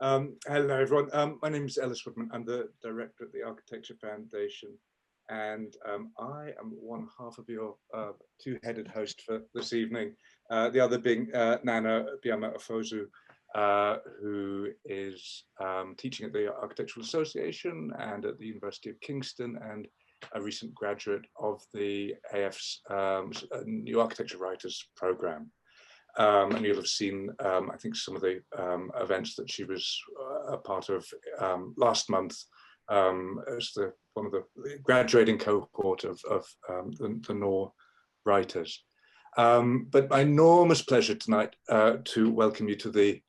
Hello, everyone. My name is Ellis Woodman. I'm the director at the Architecture Foundation, and I am one half of your two-headed host for this evening. The other being Nana Biamah-Ofosu, who is teaching at the Architectural Association and at the University of Kingston, and a recent graduate of the AF's New Architecture Writers Programme. And you'll have seen, I think, some of the events that she was a part of last month as one of the graduating cohort of the NOR writers. But my enormous pleasure tonight to welcome you to the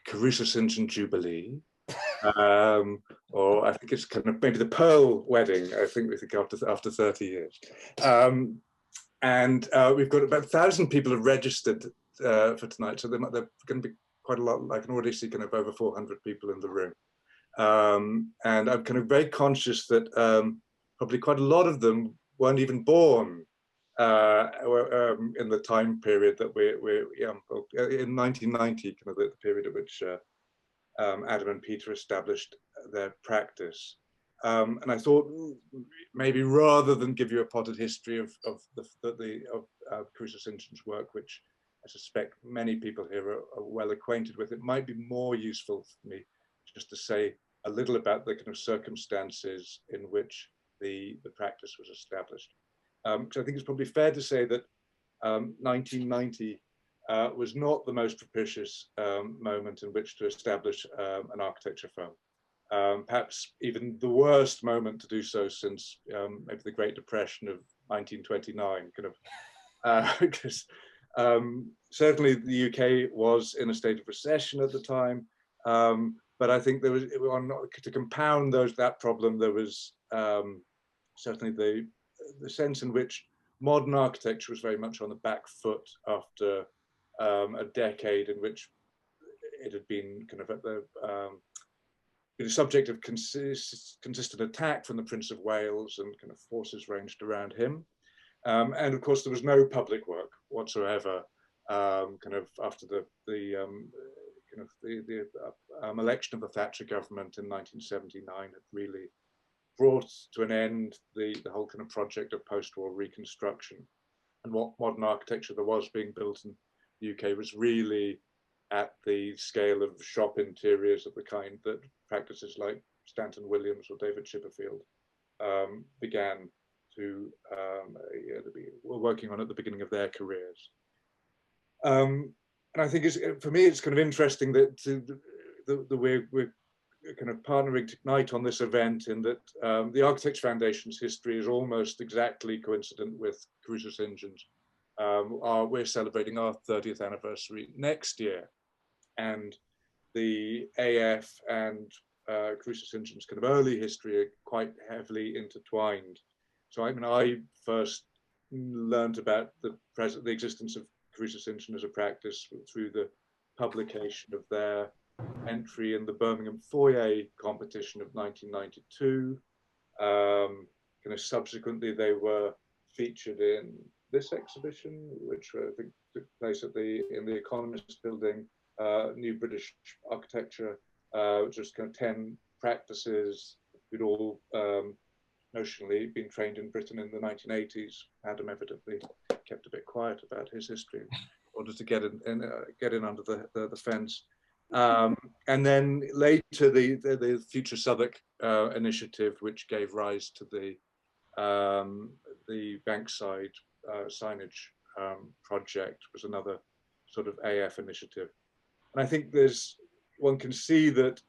Caruso St John Jubilee, or I think it's kind of maybe the Pearl Wedding, I think after 30 years. And we've got about 1,000 people have registered for tonight, so they're going to be quite a lot. I can already see kind of over 400 people in the room, and I'm kind of very conscious that probably quite a lot of them weren't even born in the time period that we're in 1990, kind of the period at which Adam and Peter established their practice. And I thought maybe rather than give you a potted history of Caruso St John's work, which I suspect many people here are well acquainted with, it might be more useful for me just to say a little about the kind of circumstances in which the practice was established. Because I think it's probably fair to say that 1990 was not the most propitious moment in which to establish an architecture firm. Perhaps even the worst moment to do so since maybe the Great Depression of 1929, kind of, because certainly the UK was in a state of recession at the time, but I think there was, to compound that problem, there was certainly the sense in which modern architecture was very much on the back foot after a decade in which it had been kind of at the subject of consistent attack from the Prince of Wales and kind of forces ranged around him. And of course, there was no public work whatsoever. Kind of after the election of the Thatcher government in 1979 had really brought to an end the whole kind of project of post-war reconstruction. And what modern architecture there was being built in the UK was really at the scale of shop interiors of the kind that practices like Stanton Williams or David Chipperfield began to were working on at the beginning of their careers. And I think for me, it's kind of interesting that we're kind of partnering tonight on this event, in that the Architecture Foundation's history is almost exactly coincident with Caruso St John's. We're celebrating our 30th anniversary next year, and the AF and Caruso St John's kind of early history are quite heavily intertwined. So I mean, I first learned about the existence of Caruso St John as a practice through the publication of their entry in the Birmingham Foyer competition of 1992. Kind of subsequently, they were featured in this exhibition, which I think took place in the Economist Building, New British Architecture, which was kind of 10 practices who'd all notionally been trained in Britain in the 1980s. Adam evidently kept a bit quiet about his history in order to get in under the fence. And then later the Future Southwark initiative, which gave rise to the Bankside signage project, was another sort of AF initiative. And I think one can see that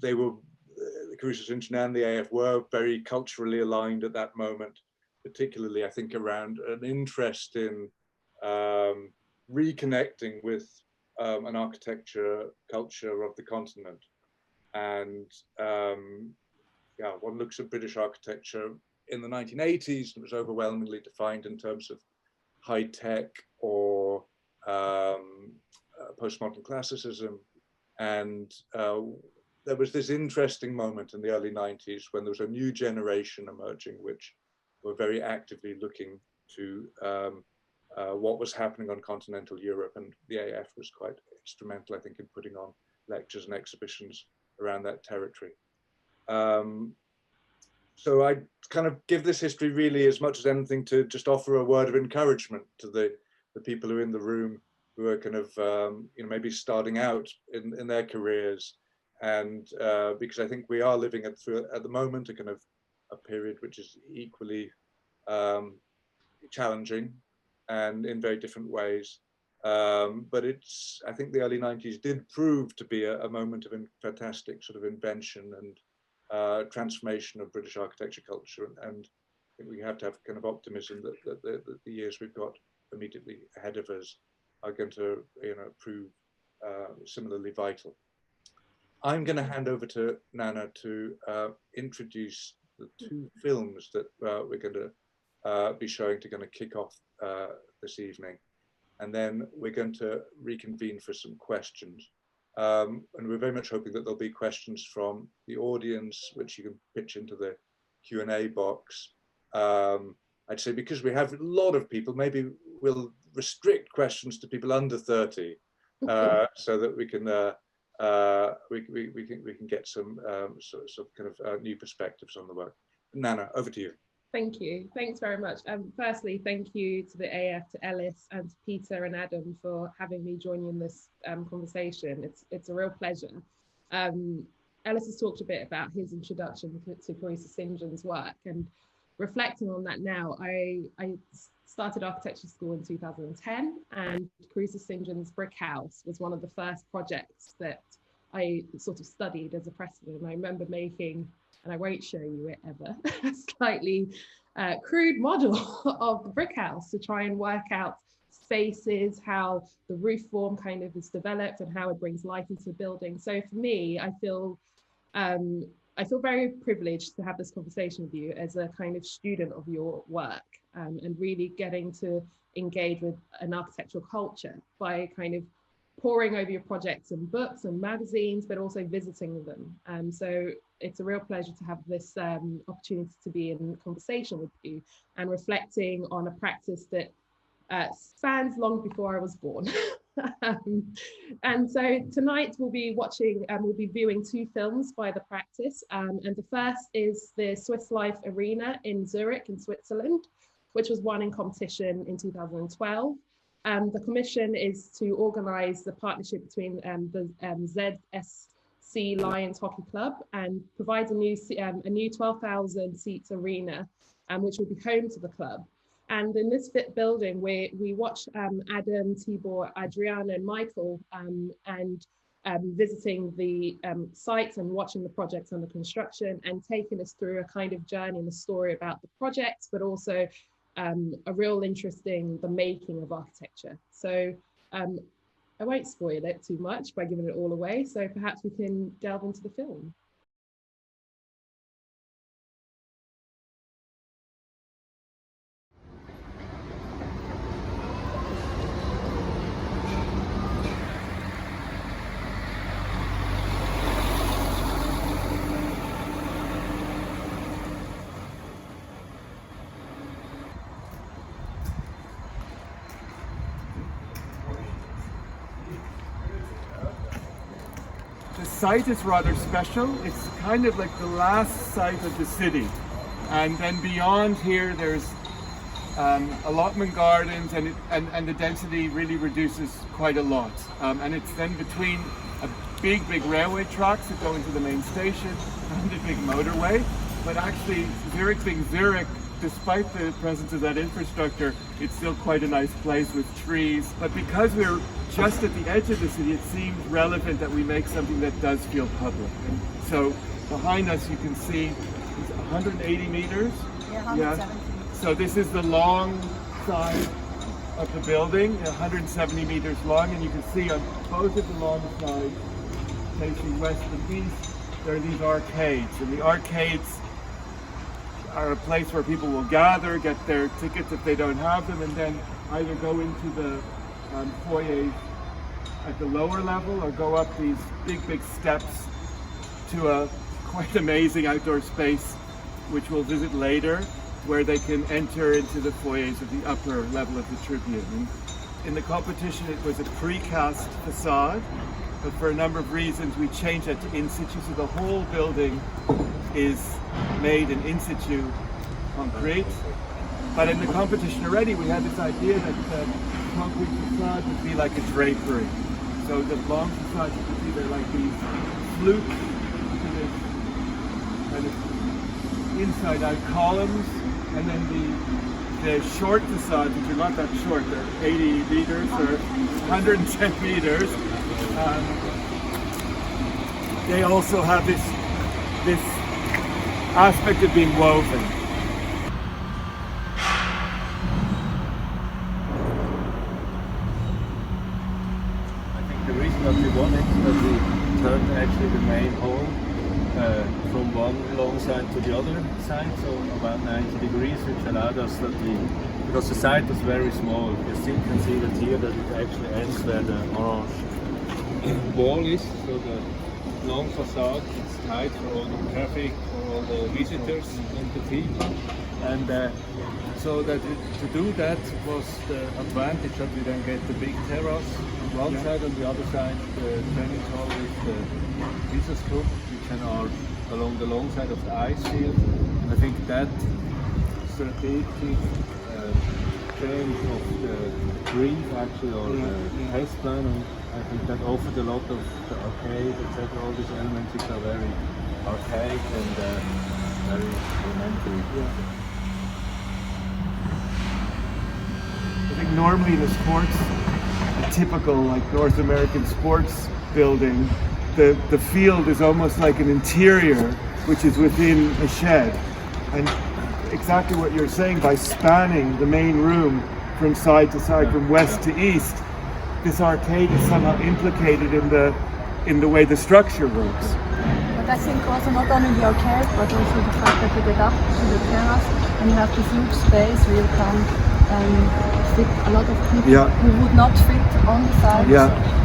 the Caruso St John and the AF were very culturally aligned at that moment, particularly I think around an interest in reconnecting with an architecture culture of the continent. And one looks at British architecture in the 1980s, and it was overwhelmingly defined in terms of high tech or postmodern classicism. And there was this interesting moment in the early 90s when there was a new generation emerging, which were very actively looking to what was happening on continental Europe, and the AF was quite instrumental, I think, in putting on lectures and exhibitions around that territory. So I kind of give this history really as much as anything to just offer a word of encouragement to the people who are in the room, who are kind of, maybe starting out in their careers. And because I think we are living at the moment a kind of a period which is equally challenging and in very different ways. But I think the early 90s did prove to be a moment of fantastic sort of invention and transformation of British architecture culture. And I think we have to have kind of optimism that the years we've got immediately ahead of us are going to prove similarly vital. I'm going to hand over to Nana to introduce the two films that we're going to be showing to kick off this evening. And then we're going to reconvene for some questions. And we're very much hoping that there'll be questions from the audience, which you can pitch into the Q&A box. I'd say because we have a lot of people, maybe we'll restrict questions to people under 30, so that we can we can get some sort of kind of new perspectives on the work. Nana, over to you. Thank you. Thanks very much. Firstly, thank you to the AF, to Ellis, and to Peter and Adam for having me join you in this conversation. It's a real pleasure. Ellis has talked a bit about his introduction to Caruso St John's work, and reflecting on that now, I started architecture school in 2010, and Caruso St John's brick house was one of the first projects that I sort of studied as a precedent. And I remember making, and I won't show you it ever, a slightly crude model of the brick house to try and work out spaces, how the roof form kind of is developed and how it brings light into the building. So for me, I feel very privileged to have this conversation with you as a kind of student of your work, and really getting to engage with an architectural culture by kind of poring over your projects and books and magazines, but also visiting them. So it's a real pleasure to have this opportunity to be in conversation with you and reflecting on a practice that spans long before I was born. And so tonight we'll be viewing two films by the practice. And the first is the Swiss Life Arena in Zurich in Switzerland, which was won in competition in 2012. The commission is to organise the partnership between the ZSC Lions Hockey Club and provide a new 12,000 seats arena, which will be home to the club. And in this building, we watch Adam, Tibor, Adriana, and Michael and visiting the sites and watching the projects under construction and taking us through a kind of journey and a story about the projects, but also a real interest in the making of architecture. So I won't spoil it too much by giving it all away. So perhaps we can delve into the film. The site is rather special. It's kind of like the last site of the city, and then beyond here there's allotment gardens, and the density really reduces quite a lot, and it's then between a big railway tracks that go into the main station and a big motorway. But actually, Zurich being Zurich, despite the presence of that infrastructure, it's still quite a nice place with trees. But because we're just at the edge of the city, it seems relevant that we make something that does feel public. And so behind us you can see it's 180 meters. Yeah, 170. So this is the long side of the building, 170 meters long, and you can see on both of the long sides, facing west and east, there are these arcades. And the arcades are a place where people will gather, get their tickets if they don't have them, and then either go into the foyer at the lower level or go up these big steps to a quite amazing outdoor space, which we'll visit later, where they can enter into the foyers of the upper level of the Tribune. And in the competition it was a precast facade, but for a number of reasons we changed it to in situ, so the whole building is made in situ concrete. But in the competition already we had this idea that the concrete facade would be like a drapery. So the long facade, you can see they're like these flukes to this kind of inside out columns, and then the short facades, which are not that short, they're 80 meters or 110 meters. They also have this aspect of being woven. I think the reason that we wanted that we turned actually the main hall from one long side to the other side, so about 90 degrees, which allowed us that because the site was very small, you still can see that here that it actually ends where the orange wall is, so the long facade is tight for all the traffic, for all the visitors and the people, and so that to do that was the advantage that we then get the big terrace on one side, on the other side the training hall with the business group, which are along the long side of the ice field. And I think that strategic change of the brief actually, or the test plan, and I think that offered a lot of the arcade, etc., all these elements which are very archaic and very elementary. I think normally the sports, a typical like North American sports building, the field is almost like an interior which is within a shed. And exactly what you're saying, by spanning the main room from side to side, from west to east, this arcade is somehow implicated in the way the structure works. But I think also not only the arcade, but also the fact that you get up to the terrace and you have this huge space where you can fit a lot of people who would not fit on the sides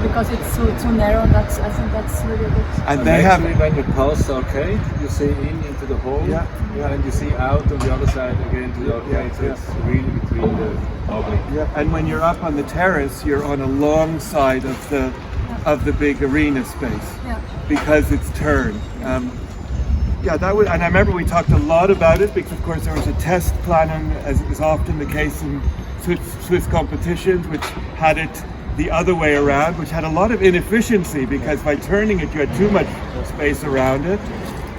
because it's so narrow. I think that's really good. And they have, when you pass the arcade, you see into the hall, and you see out on the other side again to the arcade. So it's really between the public. And when you're up on the terrace, you're on a long side of the big arena space because it's turned. That was, and I remember we talked a lot about it because, of course, there was a test planning, as is often the case in Swiss competitions, which had it the other way around, which had a lot of inefficiency because by turning it, you had too much space around it,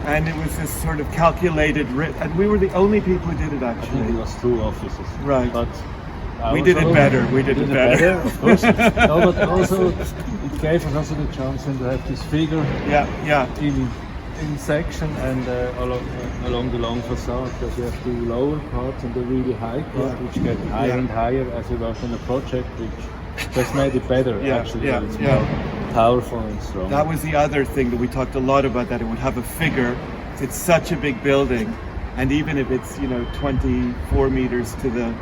and it was this sort of calculated. And we were the only people who did it actually. It was 2 offices, right? But we did it better. We did it better, of course. No, but also it gave us also the chance to have this figure. In section and along the long facade, that we have the lower parts and the really high part, which get higher and higher as we work on the project, which just made it better actually. It's more powerful and strong. That was the other thing that we talked a lot about, that it would have a figure. It's such a big building, and even if it's 24 meters to the,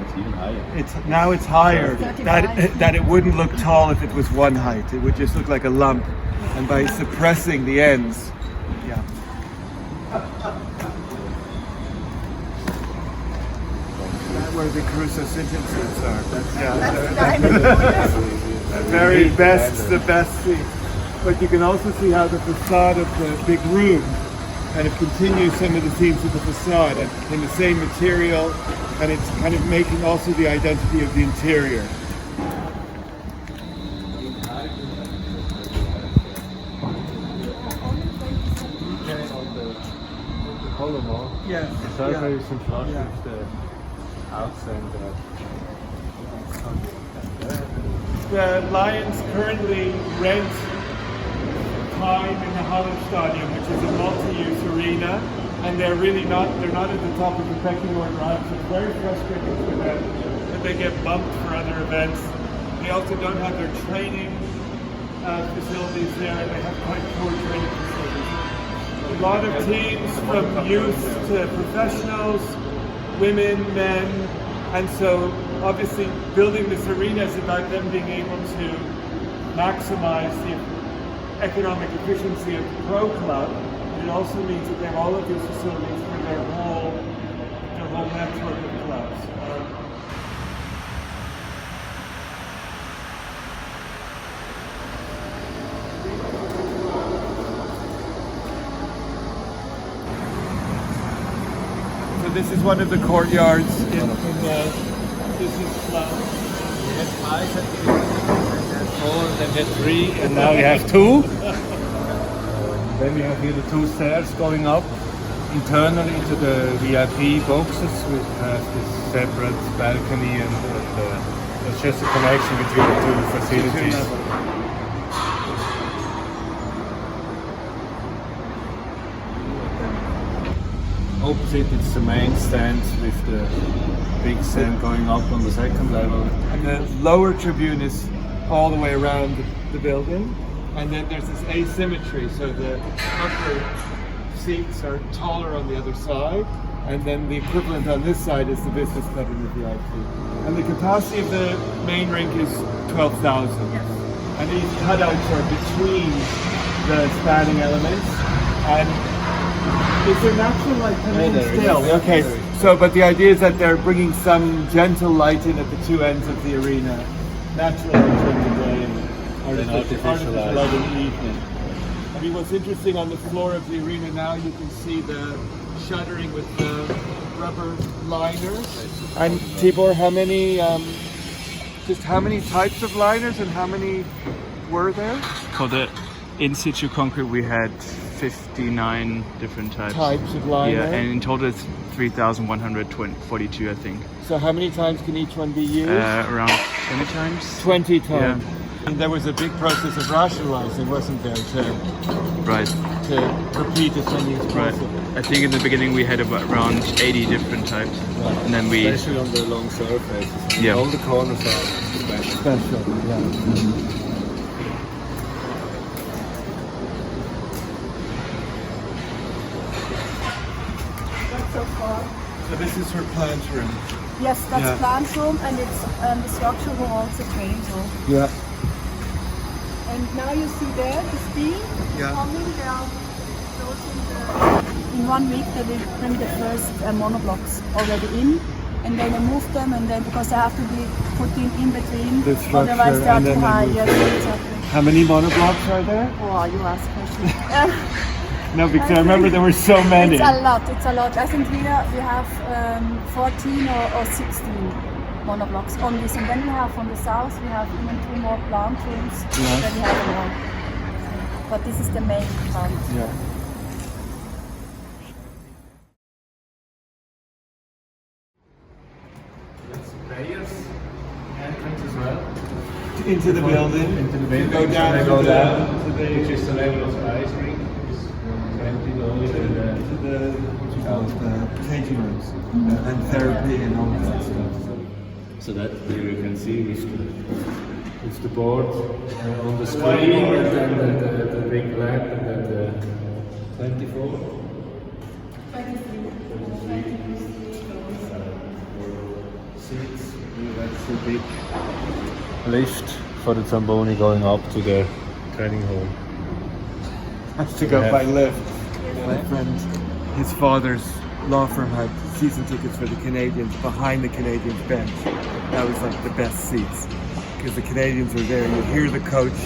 it's even higher. Now it's higher. That it wouldn't look tall if it was one height. It would just look like a lump. And by suppressing the ends, That's where the Caruso St John seats are. Very best, the best seat. But you can also see how the facade of the big room kind of continues some of the themes of the facade in the same material, and it's kind of making also the identity of the interior. Yes. The surgery is in flush with the house and the Lions currently rent time in the Hallenstadion, which is a multi-use arena, and they're not at the top of the pecking order. So it's very frustrating for them that they get bumped for other events. They also don't have their training facilities there, and they have quite poor training facilities. A lot of teams from youth to professionals, women, men, and so obviously building this arena is about them being able to maximize the economic efficiency of the pro club. And it also means that they have all of these facilities for their whole network of clubs. So this is one of the courtyards in the, this is We had 5 at the beginning, then we had 4, then we had 3, and now we have 2. Then we have here the 2 stairs going up internally to the VIP boxes. We have this separate balcony and it's just a connection between the 2 facilities. Opposite it's the main stand with the big stand going up on the 2nd level. And the lower tribune is all the way around the building. And then there's this asymmetry, so the upper seats are taller on the other side, and then the equivalent on this side is the business club and the VIP. And the capacity of the main rink is 12,000. Yes. And these cutouts are between the spanning elements. And is there natural light coming in still? Okay, so but the idea is that they're bringing some gentle light in at the 2 ends of the arena. Natural light during the day and artificial light in the evening. I mean, what's interesting on the floor of the arena now, you can see the shuttering with the rubber liners. And Tibor, how many, just how many types of liners and how many were there? For the in situ concrete, we had 59 different types. Types of liner? Yeah, and in total it's 3,142, I think. So how many times can each one be used? Around 20 times. 20 times. Yeah. And there was a big process of rationalizing, wasn't there, Right. to repeat as many as Right. possible? I think in the beginning we had about around 80 different types, and then we. Especially on the long surfaces. Yeah. All the corners are special. Special, yeah. That's so far. So this is her plant room. Yes, that's Yeah. plant room, and it's the structure room also training room. Yeah. And now you see there the steam Yeah. coming down. In 1 week they will bring the first monoblocks already in, and then they move them, and then because they have to be put in between, The structure, otherwise they are and then too they high. move Yes, them. exactly. How many monoblocks are there? Oh, you ask questions. No, because I remember there were so many. It's a lot. It's a lot. I think we have 14 or 16 monoblocks on this, and then we have on the south we have even 2 more plant rooms. Yeah. Then we have more. But this is the main plant. Yeah. Players entrance as well. Into the building. Into the building. Go down They to go the- down to the- which is the level of the ice rink. It's 20 dollars. To the changing rooms and therapy and all that stuff. So that here you can see with the board on the screen, and then the big lamp, and then the 24. Seats. That's the big lift for the trombone going up to the training hall. Has to go Yeah. by lift. My friend, his father's law firm had season tickets for the Canadians behind the Canadians bench. That was like the best seats because the Canadians were there. You hear the coach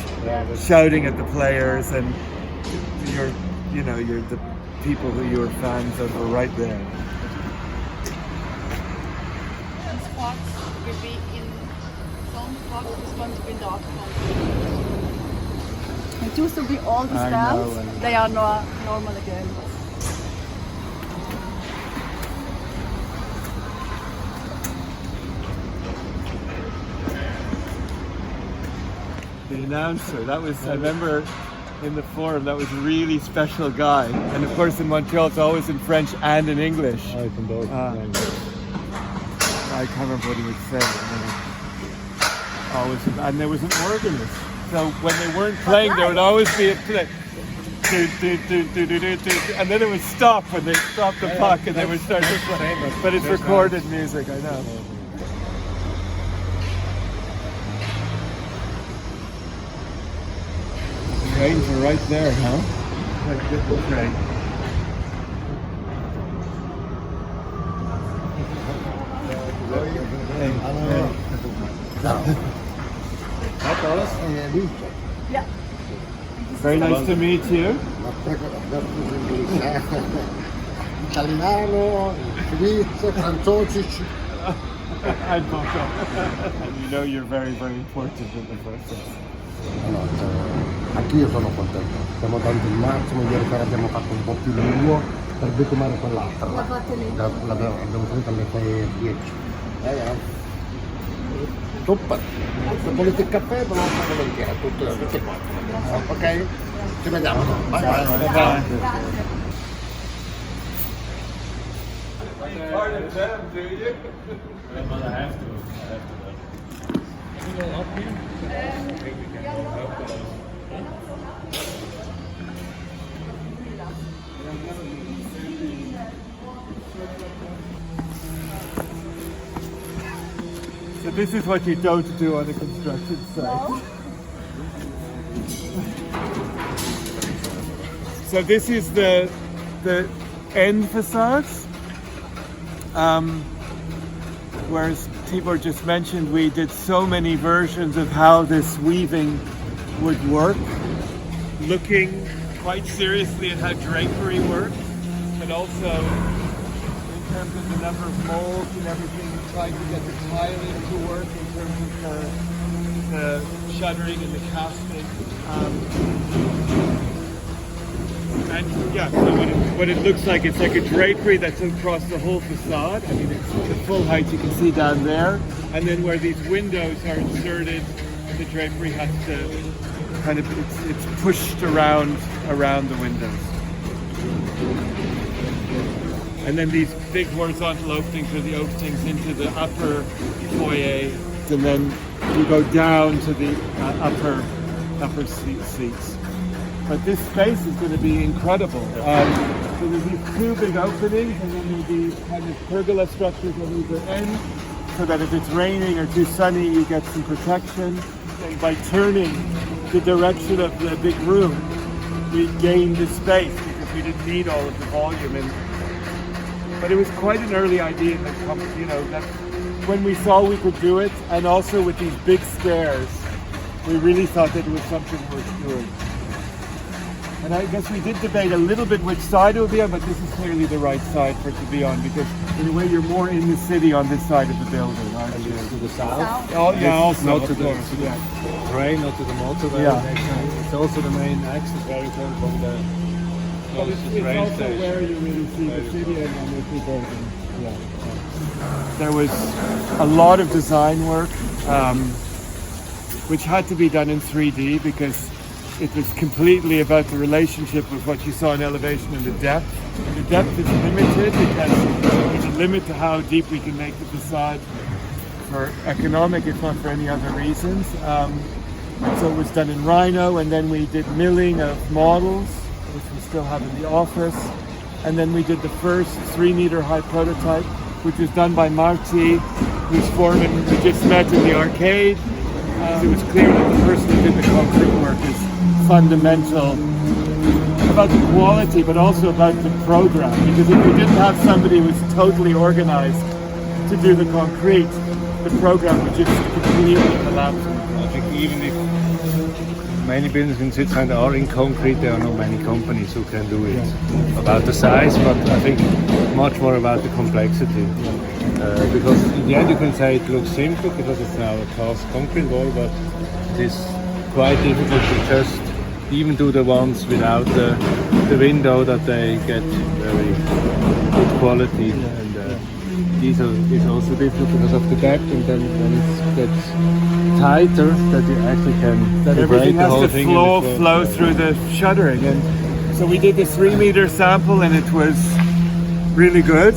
shouting at the players, and you're the people who you were fans of were right there. This box will be in some box is going to be dark. It used to be all the I stands. know. They are now normal again. The announcer, that was, I remember in the forum, that was a really special guy. And of course in Montreal it's always in French and in English. I can both. I can't remember what he would say. Always, and there was an organist. So when they weren't playing, there would always be a play. And then it would stop when they stopped the puck and they would start to play. But it's recorded music, I know. Trains are right there, huh? Like little train. Yeah. Very nice to meet you. Italiano, Svizzera, francesi. And Bocca. And you know you're very, very important in the process. No, anch'io sono contento. Stiamo dando il massimo, ieri sera abbiamo fatto un po' più lungo per bitumare quell'altra. L'abbiamo finito alle 6:10. Super. Se volete il caffè, ve lo faccio volentieri, tutte qua. Ok? Ci vediamo dopo. Bye bye. Part of them, do you? But I have to. Can we go up here? I think we can go up to So this is what you don't do on a construction site. So this is the end facades. Whereas Tibor just mentioned, we did so many versions of how this weaving would work, looking quite seriously at how drapery works, but also in terms of the number of molds and everything, trying to get the tiling to work in terms of the shuttering and the casting. And yeah, so what it looks like, it's like a drapery that's across the whole facade. I mean, it's the full height you can see down there. And then where these windows are inserted, the drapery has to kind of, it's pushed around the windows. And then these big horizontal openings are the openings into the upper foyer. And then you go down to the upper seats. But this space is going to be incredible. So there's these two big openings, and then there'll be kind of pergola structures on either end, so that if it's raining or too sunny, you get some protection. And by turning the direction of the big room, we gained the space because we didn't need all of the volume. But it was quite an early idea that, that when we saw we could do it, and also with these big stairs, we really thought that it was something worth doing. And I guess we did debate a little bit which side it would be on, but this is clearly the right side for it to be on, because in a way you're more in the city on this side of the building, aren't you? to the south. Oh, yeah, also, not to the train, not to the motorway. Yeah. It's also the main access very important from the But it's train also station. where you really see the city and the two buildings. Yeah. There was a lot of design work, which had to be done in 3D because it was completely about the relationship with what you saw in elevation and the depth. The depth is limited because there's a limit to how deep we can make the facade for economic, if not for any other reasons. So it was done in Rhino, and then we did milling of models, which we still have in the office. And then we did the first 3-meter high prototype, which was done by Marti, whose foreman we just met in the arcade. It was clear that the person who did the concrete work is fundamental about the quality, but also about the program. Because if we didn't have somebody who was totally organized to do the concrete, the program would just completely collapse. I think even if many buildings in Switzerland are in concrete, there are not many companies who can do it. Yeah. About the size, but I think much more about the complexity. Because in the end you can say it looks simple because it's now a cast concrete wall, but it is quite difficult to just even do the ones without the window, that they get very good quality. And these is also difficult because of the depth, and then when it gets tighter, that you actually can that everything the whole has to thing flow through the shuttering. And so we did the 3-meter sample, and it was really good.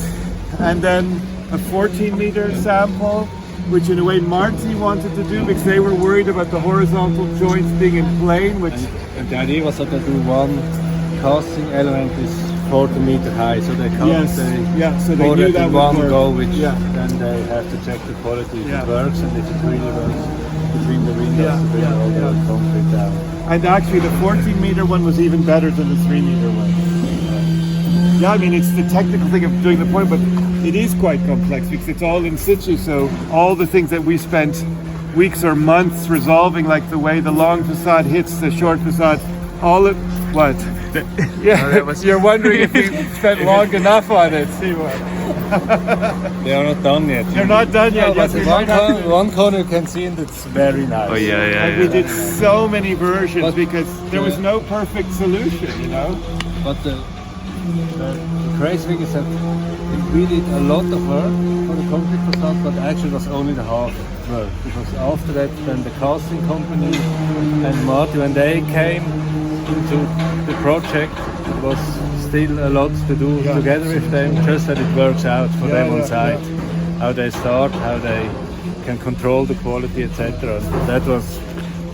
And then a 14-meter sample, which in a way Marti wanted to do because they were worried about the horizontal joints being in plane. And the idea was that they do one casting element is 40 meters high, so they can't so they knew that one would go, which then they have to check the quality if it works and if it really works between the windows to bring all the concrete down. And actually the 14-meter one was even better than the 3-meter one. Yeah, I mean, it's the technical thing of doing the point, but it is quite complex because it's all in situ, so all the things that we spent weeks or months resolving, like the way the long facade hits the short facade, all of what? Yeah, you're wondering if we spent long enough on it. See what? They are not done yet. They're not done yet. No, Yes, but we might have to. one corner you can see, and it's very nice. Oh yeah. And we did so many versions But because there was no perfect solution, you know. But the crazy thing is that we did a lot of work for the concrete facade, but actually it was only the half work. Because after that, then the casting company and Marty, when they came into the project, it was still a lot to do together with them, just that it works out for them on site. How they start, how they can control the quality, etc. That was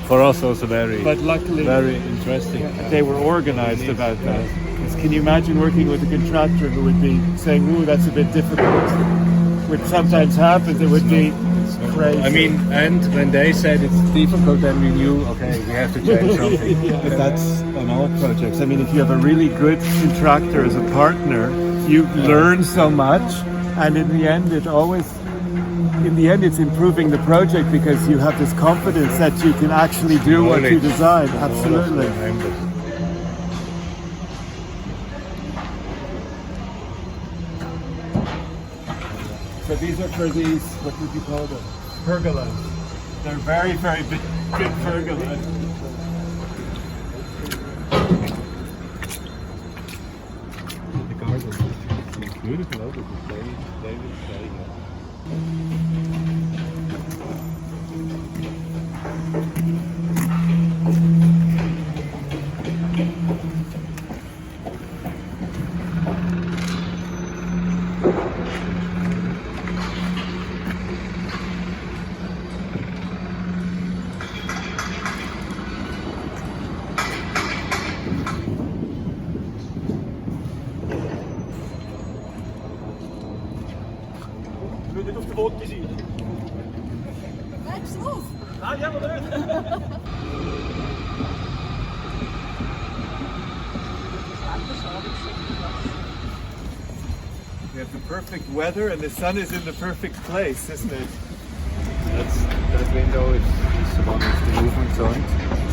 for us also But luckily, very interesting. they were organized about that. 'Cause can you imagine working with a contractor who would be saying, "Ooh, that's a bit difficult," which sometimes happens. It would be crazy. I mean, and when they said it's difficult, then we knew, okay, we have to change something. But that's on all projects. I mean, if you have a really good contractor as a partner, you learn so much, and in the end, it's improving the project because you have this confidence that you can actually do what you design. Absolutely. So these are for these, what would you call them? Pergolas. They're very, very big pergolas. The garden is beautiful, because they will stay here. We have the perfect weather and the sun is in the perfect place, isn't it? That window is one of the movement zone.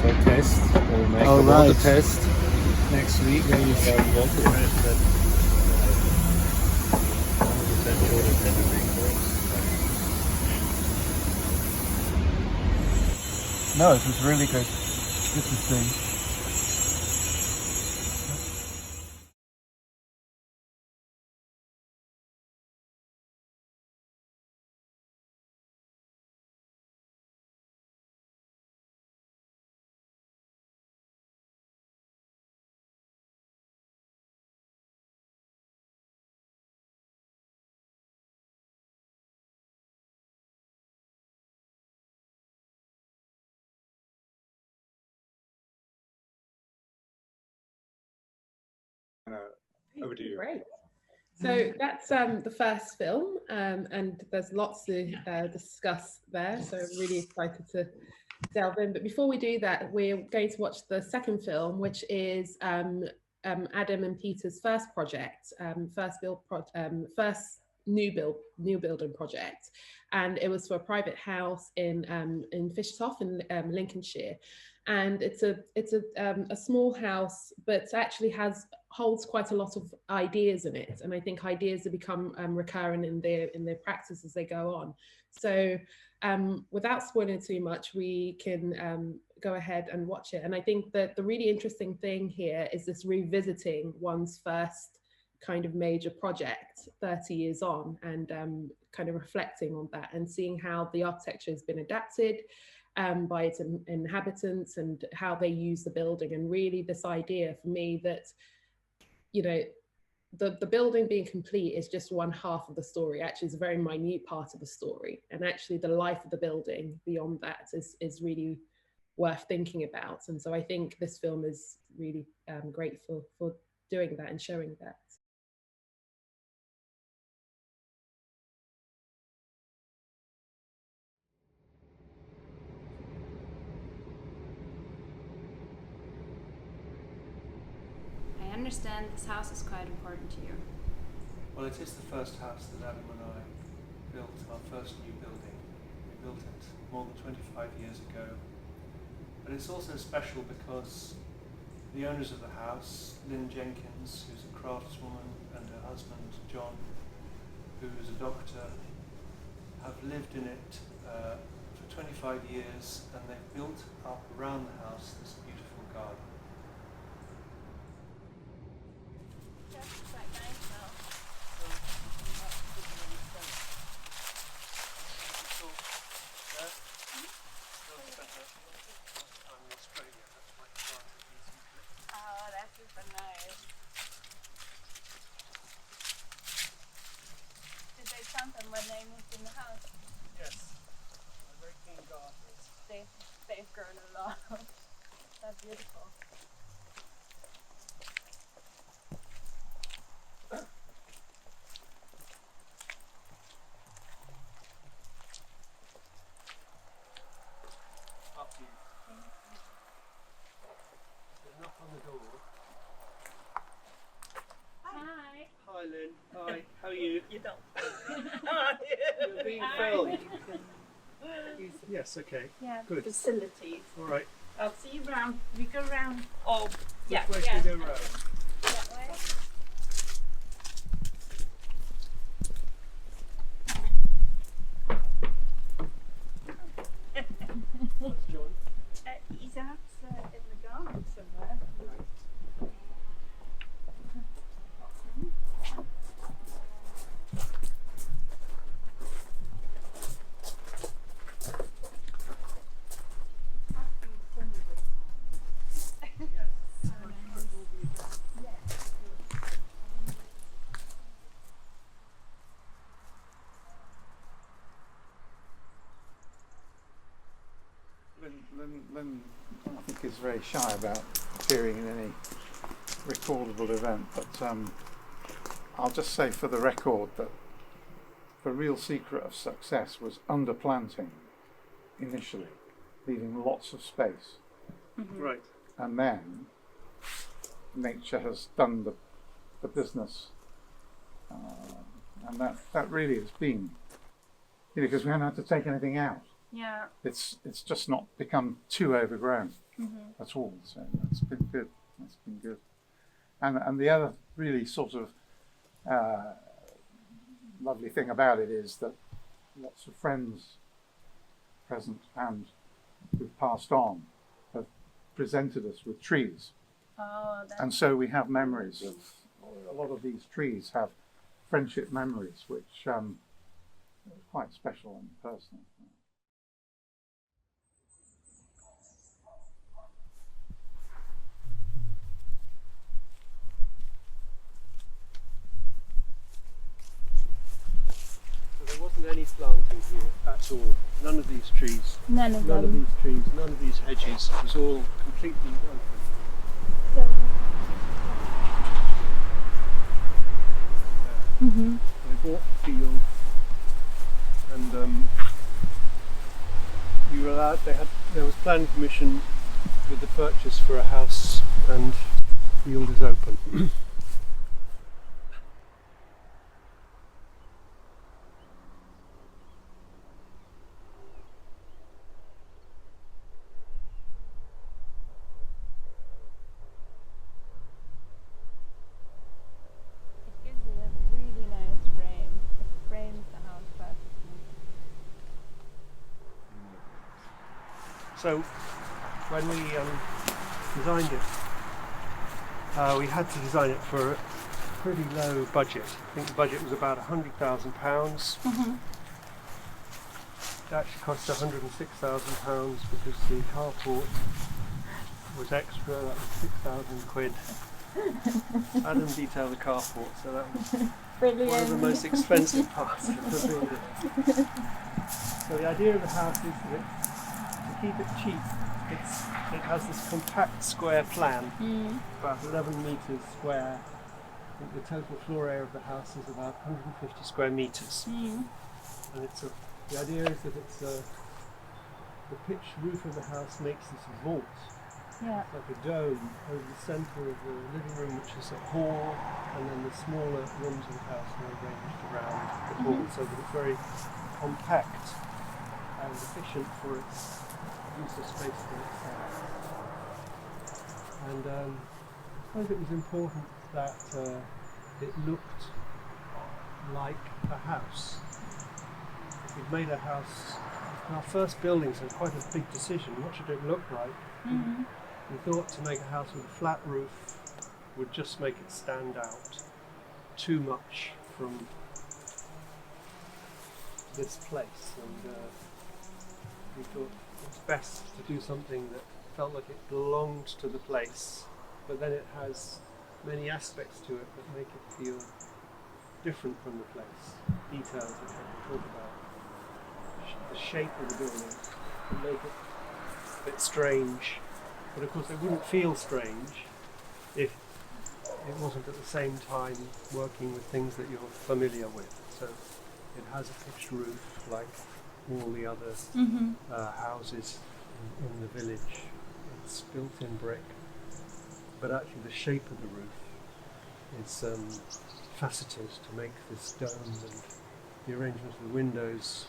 So test, we'll make a water test next week, and you can water test that 100% sure that everything works. No, it was really good. Interesting. Over to you. Great. So that's the first film, and there's lots to discuss there. So I'm really excited to delve in. But before we do that, we're going to watch the second film, which is Adam and Peter's first project, first new building project, and it was for a private house in Fishertoft in Lincolnshire. And it's a small house, but actually holds quite a lot of ideas in it. And I think ideas have become recurrent in their practice as they go on. So without spoiling too much, we can go ahead and watch it. And I think that the really interesting thing here is this revisiting one's first kind of major project 30 years on, and kind of reflecting on that and seeing how the architecture has been adapted by its inhabitants and how they use the building. And really this idea for me that, you know, the building being complete is just one half of the story. Actually, it's a very minute part of the story. And actually the life of the building beyond that is really worth thinking about. And so I think this film is really great for doing that and showing that. I understand this house is quite important to you. Well, it is the first house that Adam and I built, our first new building. We built it more than 25 years ago. But it's also special because the owners of the house, Lynn Jenkins, who's a craftswoman, and her husband, John, who is a doctor, have lived in it for 25 years, and they've built up around the house this beautiful garden. When they moved in the house? Yes, they're very keen gardeners. They've grown a lot. That's beautiful. After you. There's a knock on the door. Hi. Hi Lynn. Hi. How are you? You don't. You're being filmed. Yes, okay. Yeah, good. Facilities. All right. I'll see you round. We go round. Oh, yeah. Which way should we go round? That way. That's John. He's out in the garden somewhere. Lynn, I think, is very shy about appearing in any recordable event, but I'll just say for the record that the real secret of success was underplanting initially, leaving lots of space. Mm-hmm. Right. And then nature has done the business, and that really has been, because we haven't had to take anything out. Yeah. It's just not become too overgrown Mm-hmm. at all. So that's been good. That's been good. And the other really sort of lovely thing about it is that lots of friends present and who've passed on have presented us with trees. Oh, And so we have memories of a lot of these trees have friendship memories, which are quite special and personal. There wasn't any planting here at all. None of these trees. None of None them. of these trees, none of these hedges. It was all completely open. So, mm-hmm. They bought the field, and you were allowed. There was planning permission with the purchase for a house, and the field is open. It gives it a really nice frame. It frames the house perfectly. So, when we designed it, we had to design it for a pretty low budget. I think the budget was about £100,000. Mm-hmm. It actually cost £106,000 because the carport was extra. That was £6,000. Adam detailed the carport, so that was Brilliant. one of the most expensive parts of the building. So the idea of the house is that to keep it cheap, it has this compact square plan, about 11 metres square. I think the total floor area of the house is about 150 square metres. And the idea is that the pitched roof of the house makes this vault. Yeah. It's like a dome over the centre of the living room, which is a hall, and then the smaller rooms of the house are arranged around the hall, so that it's very compact and efficient for its use of space for itself. And I suppose it was important that it looked like a house. We'd made a house, our first buildings had quite a big decision. What should it look like? Mm-hmm. We thought to make a house with a flat roof would just make it stand out too much from this place, and we thought it was best to do something that felt like it belonged to the place, but then it has many aspects to it that make it feel different from the place. Details which I can talk about. The shape of the building can make it a bit strange, but of course it wouldn't feel strange if it wasn't at the same time working with things that you're familiar with. So it has a pitched roof like all the other houses in the village. It's built in brick, but actually the shape of the roof is faceted to make this dome, and the arrangement of the windows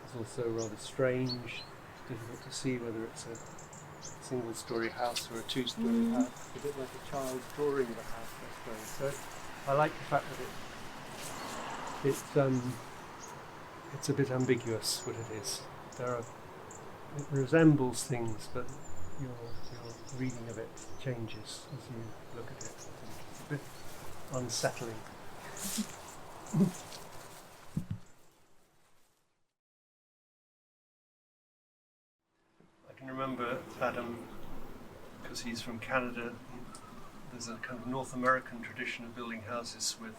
is also rather strange. It's difficult to see whether it's a single-storey house or a two-storey house. It's a bit like a child drawing the house, I suppose. So I like the fact that it's a bit ambiguous what it is. It resembles things, but your reading of it changes as you look at it. It's a bit unsettling. I can remember Adam, because he's from Canada, there's a kind of North American tradition of building houses with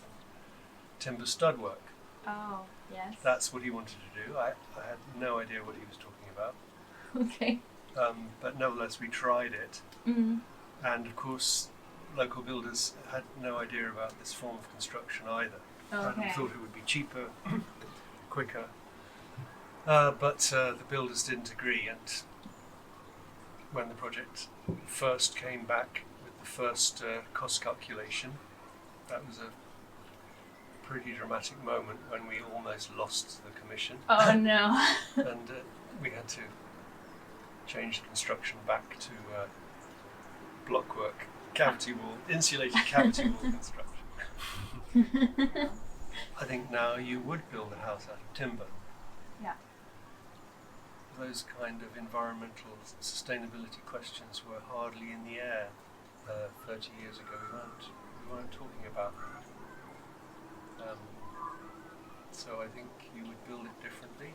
timber stud work. Oh, yes. That's what he wanted to do. I had no idea what he was talking about. Okay. But nevertheless, we tried it. Mm-hmm. And of course, local builders had no idea about this form of construction either. Okay. Adam thought it would be cheaper, quicker. But the builders didn't agree, and when the project first came back with the first cost calculation, that was a pretty dramatic moment when we almost lost the commission. Oh no. And we had to change the construction back to blockwork, cavity wall, insulated cavity wall construction. I think now you would build a house out of timber. Yeah. Those kind of environmental sustainability questions were hardly in the air 30 years ago. We weren't talking about that. So I think you would build it differently.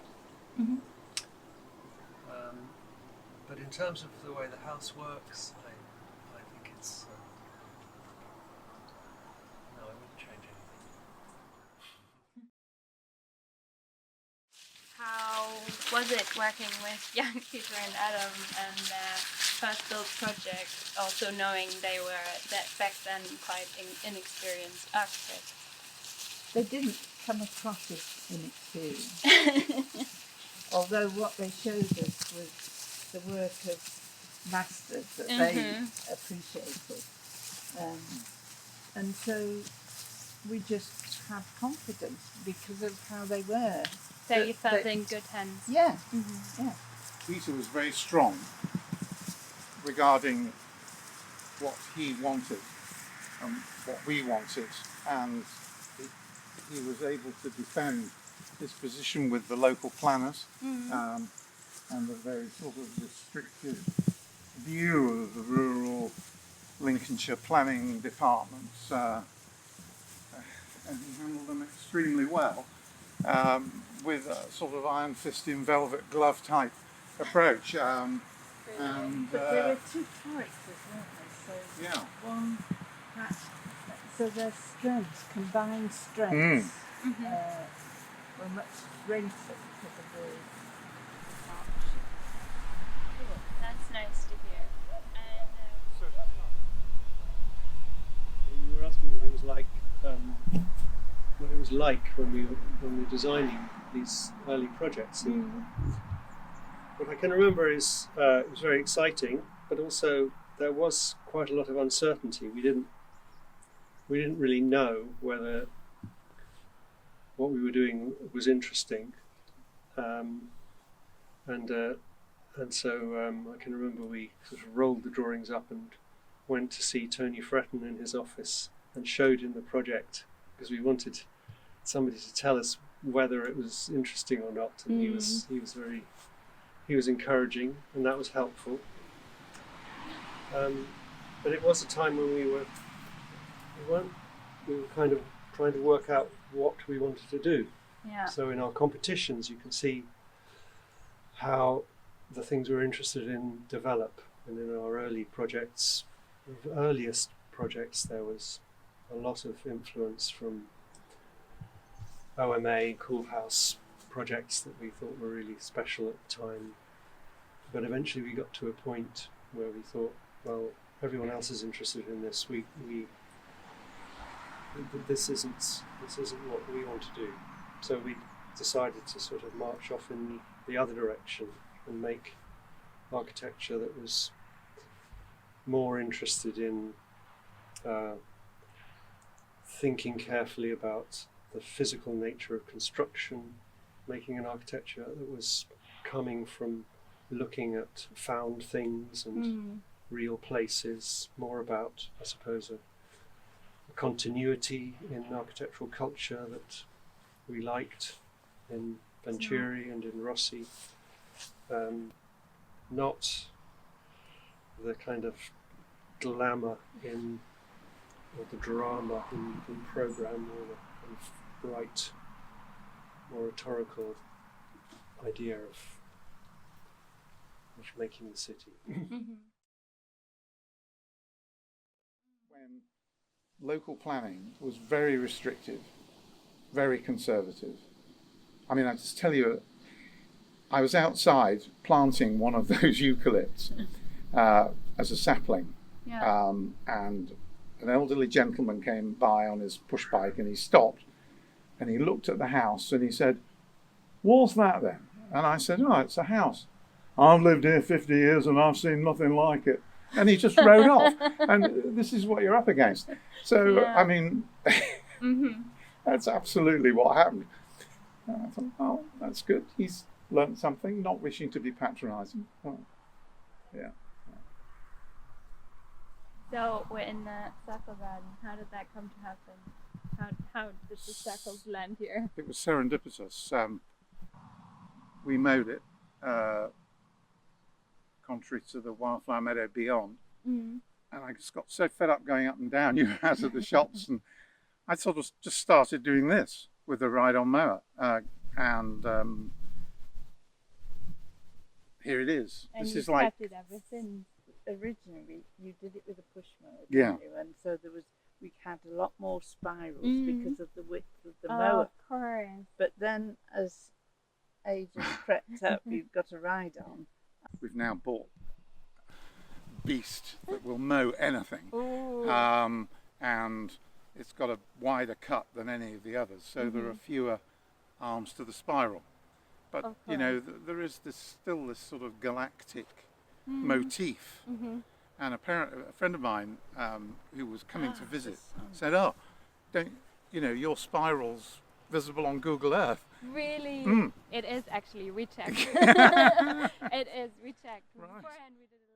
Mm-hmm. But in terms of the way the house works, I think it's no, I wouldn't change anything. How was it working with young Peter and Adam and their first build project, also knowing they were back then quite inexperienced architects? They didn't come across as inexperienced, although what they showed us was the work of masters that they appreciated. And so we just had confidence because of how they were. So you felt in good hands? Yeah, Mm-hmm. yeah. Peter was very strong regarding what he wanted and what we wanted, and he was able to defend his position with the local planners and the very sort of restrictive view of the rural Lincolnshire planning departments, and he handled them extremely well with a sort of iron fist in velvet glove type approach. But there were two characters, weren't there? So one had, so their strengths, combined strengths, were much greater because of the partnership. Cool. That's nice to hear. You were asking what it was like. What it was like when we were designing these early projects. And what I can remember is it was very exciting, but also there was quite a lot of uncertainty. We didn't really know whether what we were doing was interesting, and And so I can remember we sort of rolled the drawings up and went to see Tony Fretton in his office and showed him the project because we wanted somebody to tell us whether it was interesting or not. And he was encouraging, and that was helpful. But it was a time when we were kind of trying to work out what we wanted to do. Yeah. So in our competitions, you can see how the things we're interested in develop. And in our earliest projects, there was a lot of influence from OMA, Cool House projects that we thought were really special at the time. But eventually we got to a point where we thought, well, everyone else is interested in this. This isn't what we want to do. So we decided to sort of march off in the other direction and make architecture that was more interested in thinking carefully about the physical nature of construction, making an architecture that was coming from looking at found things and real places, more about, I suppose, a continuity in architectural culture that we liked in Venturi and in Rossi, not the kind of glamour or the drama in program, or the kind of bright, more rhetorical idea of making the city. When local planning was very restrictive, very conservative. I mean, I just tell you, I was outside planting one of those eucalypts as a sapling, and an elderly gentleman came by on his push bike, and he stopped and he looked at the house and he said, "What's that then?" And I said, "Oh, it's a house. I've lived here 50 years and I've seen nothing like it." And he just rode off. And this is what you're up against. So, I mean, that's absolutely what happened. And I thought, oh, that's good. He's learned something, not wishing to be patronising. Oh, yeah. So we're in the circle garden. How did that come to happen? How did the circles land here? It was serendipitous. We mowed it, contrary to the wildflower meadow beyond. And I just got so fed up going up and down, out of the shops, and I sort of just started doing this with the ride-on mower. Here it is. And this you is like kept it ever since. Originally, you did it with a push mower, yeah. didn't you? And so we had a lot more spirals because of the width of the mower. Of course. But then, as ages crept up, you've got a ride-on. We've now bought a beast that will mow anything, and it's got a wider cut than any of the others, so there are fewer arms to the spiral. But you know, there is still this sort of galactic motif. And a friend of mine who was coming to visit said, "Oh, don't you know your spiral's visible on Google Earth?" Really? It is actually. We checked. It is. We checked. Right. Beforehand, we did a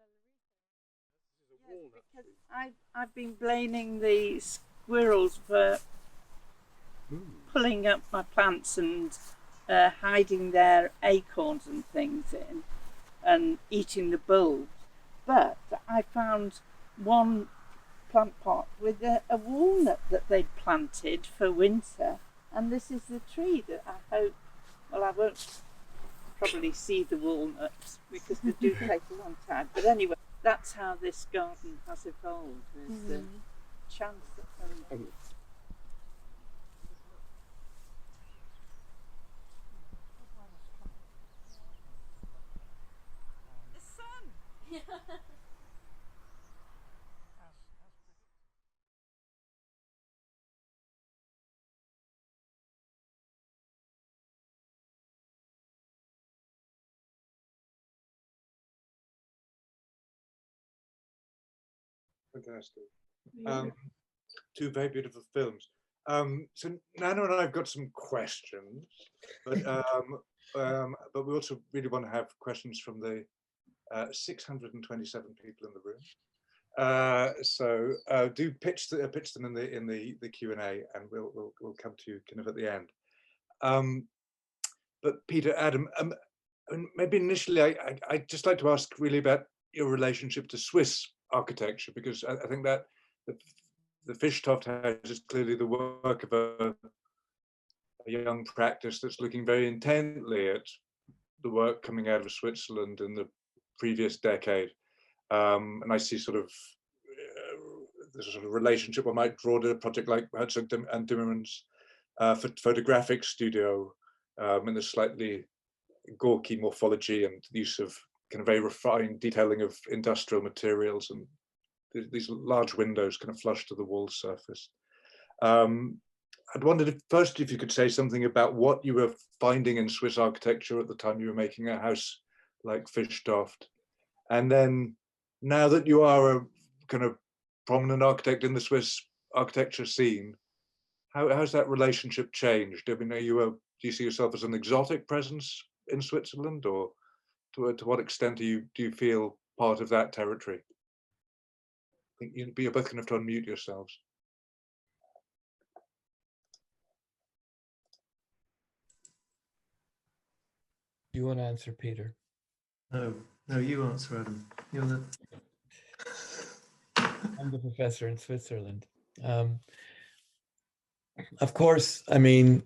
little research. Yes, because I've been blaming the squirrels for pulling up my plants and hiding their acorns and things in and eating the bulbs. But I found one plant pot with a walnut that they'd planted for winter, and this is the tree that I hope, well, I won't probably see the walnuts because they do take a long time, but anyway, that's how this garden has evolved, is the chance that the sun! Fantastic. Two very beautiful films. So Nana and I have got some questions, but we also really want to have questions from the 627 people in the room. So do pitch them in the Q&A, and we'll come to you kind of at the end. But Peter, Adam, maybe initially I'd just like to ask really about your relationship to Swiss architecture, because I think that the Fischtoft House is clearly the work of a young practice that's looking very intently at the work coming out of Switzerland in the previous decade. And I see sort of there's a sort of relationship one might draw to a project like Herzog and Dimmermann's photographic studio, in the slightly gawky morphology and the use of kind of very refined detailing of industrial materials and these large windows kind of flush to the wall surface. I'd wondered if you could say something about what you were finding in Swiss architecture at the time you were making a house like Fischtoft. And then now that you are a kind of prominent architect in the Swiss architecture scene, how's that relationship changed? I mean, do you see yourself as an exotic presence in Switzerland, or to what extent do you feel part of that territory? I think you're both going to have to unmute yourselves. You want to answer, Peter? No, you answer, Adam. You're the... I'm the professor in Switzerland. Of course, I mean,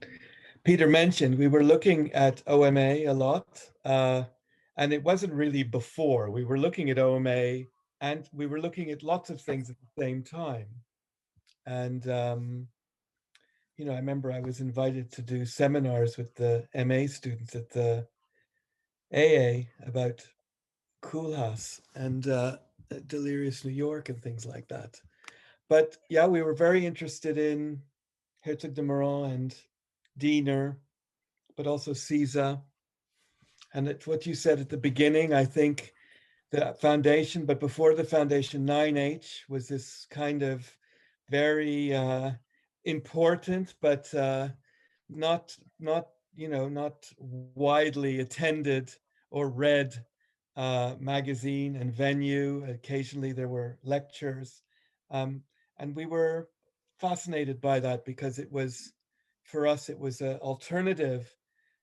Peter mentioned we were looking at OMA a lot, and it wasn't really before. We were looking at OMA and we were looking at lots of things at the same time. And, you know, I remember I was invited to do seminars with the MA students at the AA about Koolhaas and Delirious New York and things like that. But yeah, we were very interested in Herzog de Meuron and Diener, but also Caesar. And it's what you said at the beginning, I think the foundation, but before the foundation, 9H was this kind of very important, but not widely attended or read magazine and venue. Occasionally there were lectures. And we were fascinated by that because it was, for us, it was an alternative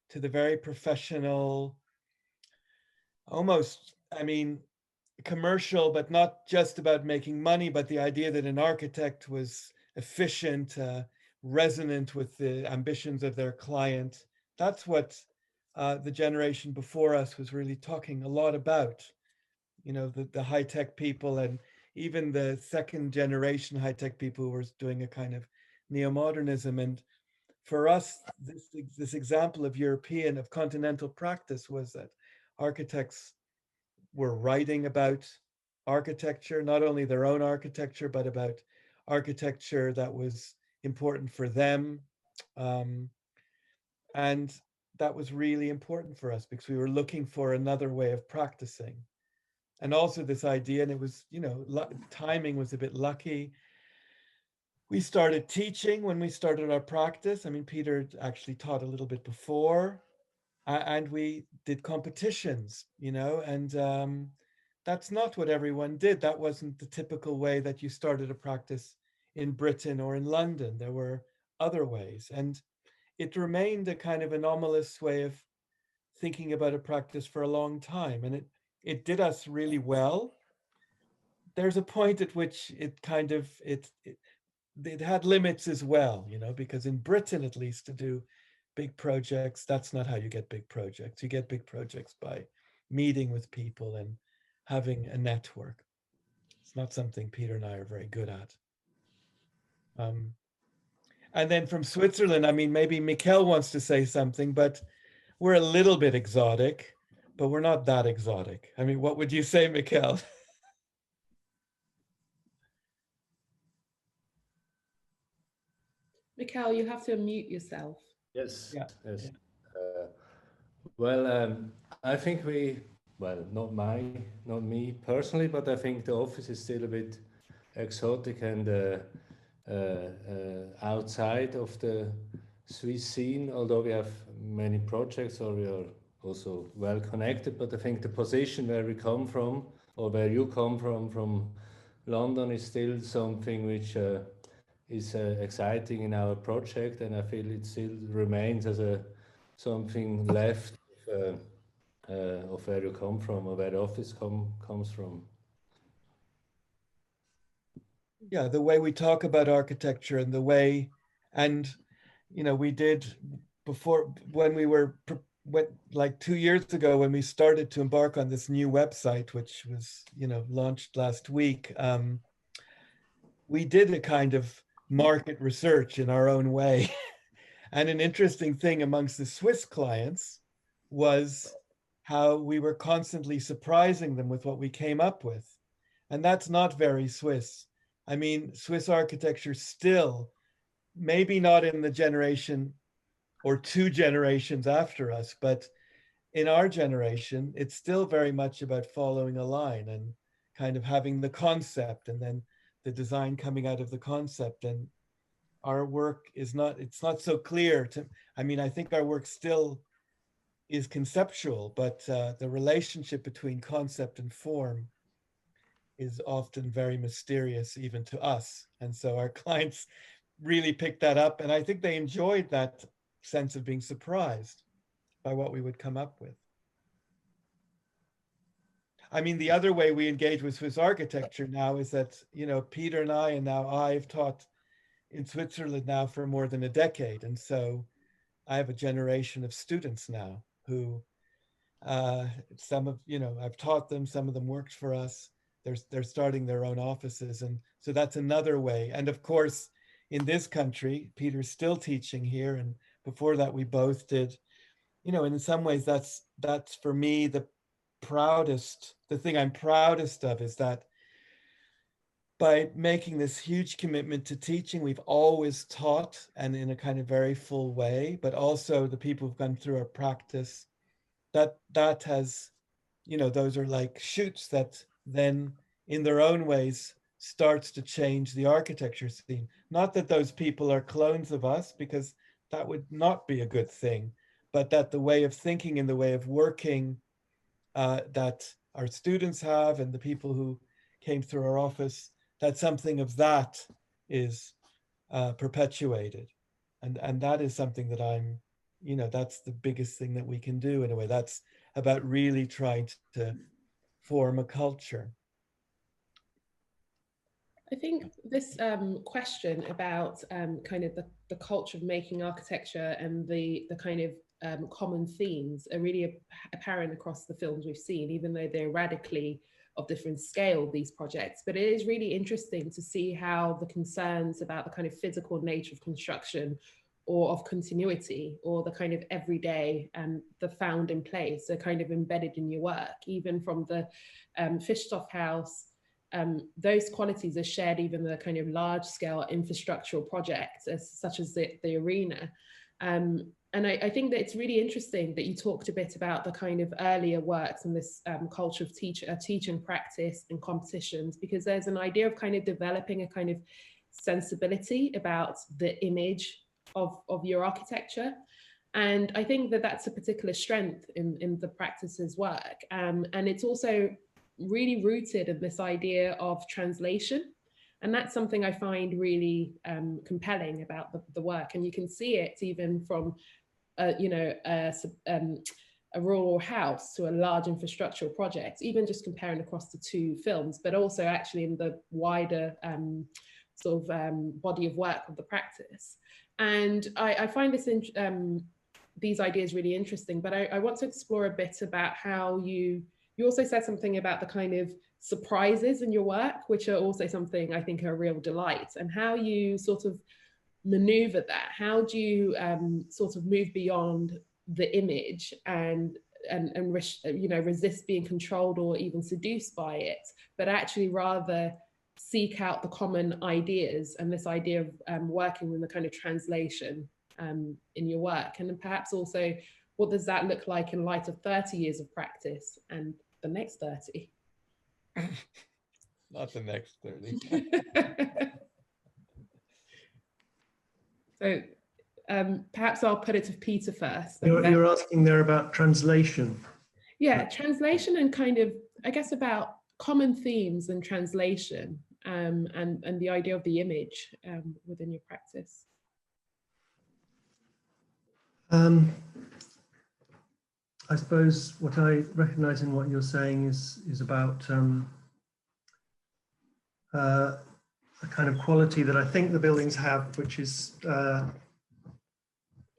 to the very professional, almost, I mean, commercial, but not just about making money, but the idea that an architect was efficient, resonant with the ambitions of their client. That's what the generation before us was really talking a lot about, you know, the high-tech people, and even the second generation high-tech people who were doing a kind of neo-modernism. And for us, this example of European, of continental practice was that architects were writing about architecture, not only their own architecture, but about architecture that was important for them. And that was really important for us because we were looking for another way of practicing. And also this idea, and it was, you know, timing was a bit lucky. We started teaching when we started our practice. I mean, Peter actually taught a little bit before, and we did competitions, you know, and that's not what everyone did. That wasn't the typical way that you started a practice in Britain or in London. There were other ways. And it remained a kind of anomalous way of thinking about a practice for a long time. And it did us really well. There's a point at which it kind of, it had limits as well, you know, because in Britain, at least, to do big projects, that's not how you get big projects. You get big projects by meeting with people and having a network. It's not something Peter and I are very good at. And then from Switzerland, I mean, maybe Mikkel wants to say something, but we're a little bit exotic, but we're not that exotic. I mean, what would you say, Mikkel? Mikkel, you have to unmute yourself. Yes, yeah. Yes. Well, I think not me personally, but I think the office is still a bit exotic and outside of the Swiss scene, although we have many projects or we are also well connected. But I think the position where we come from, or where you come from London, is still something which is exciting in our project, and I feel it still remains as something left of where you come from, or where the office comes from. Yeah, the way we talk about architecture and the way, and you know, we did before when we were like 2 years ago when we started to embark on this new website, which was, you know, launched last week. We did a kind of market research in our own way. And an interesting thing amongst the Swiss clients was how we were constantly surprising them with what we came up with. And that's not very Swiss. I mean, Swiss architecture still, maybe not in the generation or 2 generations after us, but in our generation, it's still very much about following a line and kind of having the concept and then the design coming out of the concept. And our work is not, it's not so clear to, I mean, I think our work still is conceptual, but the relationship between concept and form is often very mysterious even to us. And so our clients really picked that up. And I think they enjoyed that sense of being surprised by what we would come up with. I mean, the other way we engage with Swiss architecture now is that, you know, Peter and I, and now I've taught in Switzerland now for more than a decade. And so I have a generation of students now who, some of, you know, I've taught them, some of them worked for us. They're starting their own offices. And so that's another way. And of course, in this country, Peter's still teaching here. And before that, we both did, you know, and in some ways that's for me, the thing I'm proudest of is that by making this huge commitment to teaching, we've always taught, and in a kind of very full way, but also the people who've gone through our practice, that has, you know, those are like shoots that then in their own ways starts to change the architecture scene. Not that those people are clones of us, because that would not be a good thing, but that the way of thinking and the way of working that our students have and the people who came through our office, that something of that is perpetuated. And that is something that I'm, you know, that's the biggest thing that we can do in a way. That's about really trying to form a culture. I think this question about kind of the culture of making architecture and the kind of common themes are really apparent across the films we've seen, even though they're radically of different scale, these projects. But it is really interesting to see how the concerns about the kind of physical nature of construction or of continuity or the kind of everyday and the found in place are kind of embedded in your work, even from the Fischstoff House. Those qualities are shared even the kind of large scale infrastructural projects such as the arena. And I think that it's really interesting that you talked a bit about the kind of earlier works and this culture of teaching practice and competitions, because there's an idea of kind of developing a kind of sensibility about the image of your architecture. And I think that that's a particular strength in the practice's work. And it's also really rooted in this idea of translation. And that's something I find really compelling about the work. And you can see it even from, you know, a rural house to a large infrastructural project, even just comparing across the 2 films, but also actually in the wider sort of body of work of the practice. And I find this these ideas really interesting, but I want to explore a bit about how you also said something about the kind of surprises in your work, which are also something I think are a real delight, and how you sort of maneuver that. How do you sort of move beyond the image and you know, resist being controlled or even seduced by it, but actually rather seek out the common ideas and this idea of working with the kind of translation in your work? And perhaps also, what does that look like in light of 30 years of practice and the next 30? Not the next 30. So Perhaps I'll put it to Peter first. You're asking there about translation. Yeah, translation and kind of, I guess, about common themes and translation, and the idea of the image within your practice. I suppose what I recognize in what you're saying is about a kind of quality that I think the buildings have, which is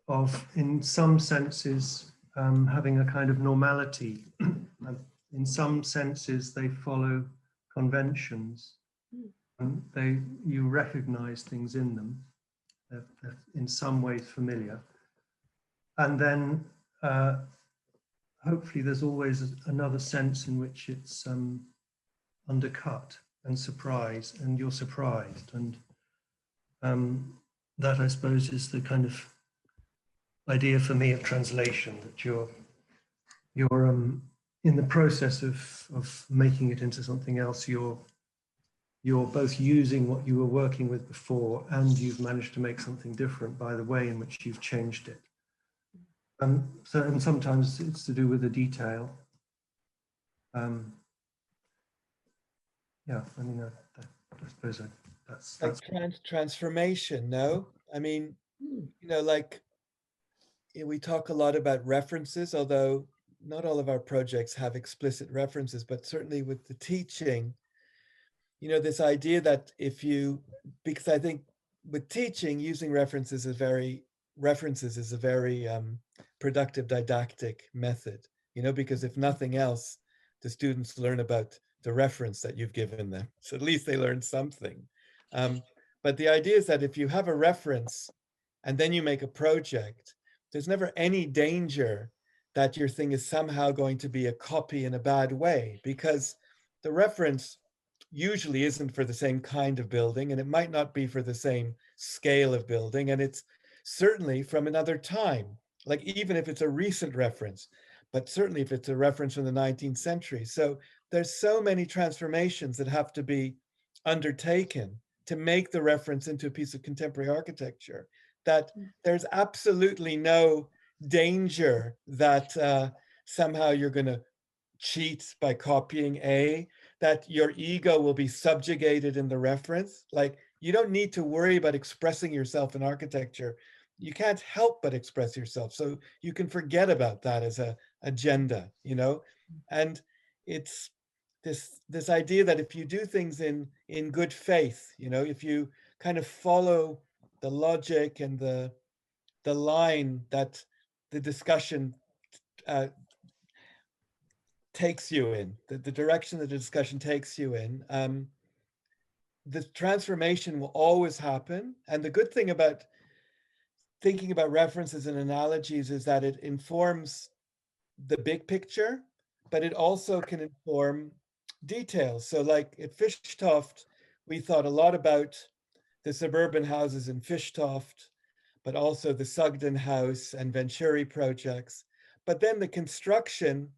of, in some senses, having a kind of normality. In some senses, they follow conventions. You recognize things in them. They're in some ways familiar. And then hopefully there's always another sense in which it's undercut and surprised, and you're surprised. And that, I suppose, is the kind of idea for me of translation, that you're in the process of making it into something else. You're both using what you were working with before, and you've managed to make something different by the way in which you've changed it. And sometimes it's to do with the detail. Yeah, I mean, I suppose that's like transformation. No, I mean, you know, like we talk a lot about references, although not all of our projects have explicit references, but certainly with the teaching, you know, this idea that because I think with teaching, using references is a very productive didactic method, you know, because if nothing else, the students learn about the reference that you've given them. So at least they learn something. But the idea is that if you have a reference and then you make a project, there's never any danger that your thing is somehow going to be a copy in a bad way, because the reference usually isn't for the same kind of building, and it might not be for the same scale of building, and it's certainly from another time, like even if it's a recent reference, but certainly if it's a reference from the 19th century. So there's so many transformations that have to be undertaken to make the reference into a piece of contemporary architecture, that there's absolutely no danger that somehow you're going to cheat by copying that your ego will be subjugated in the reference. Like, you don't need to worry about expressing yourself in architecture. You can't help but express yourself. So you can forget about that as a agenda, you know? And it's this idea that if you do things in good faith, you know, if you kind of follow the logic and the line that the discussion takes you in, the direction that the discussion takes you in, the transformation will always happen. And the good thing about thinking about references and analogies is that it informs the big picture, but it also can inform details. So like at Fischtoft, we thought a lot about the suburban houses in Fischtoft, but also the Sugden House and Venturi projects. But then the construction,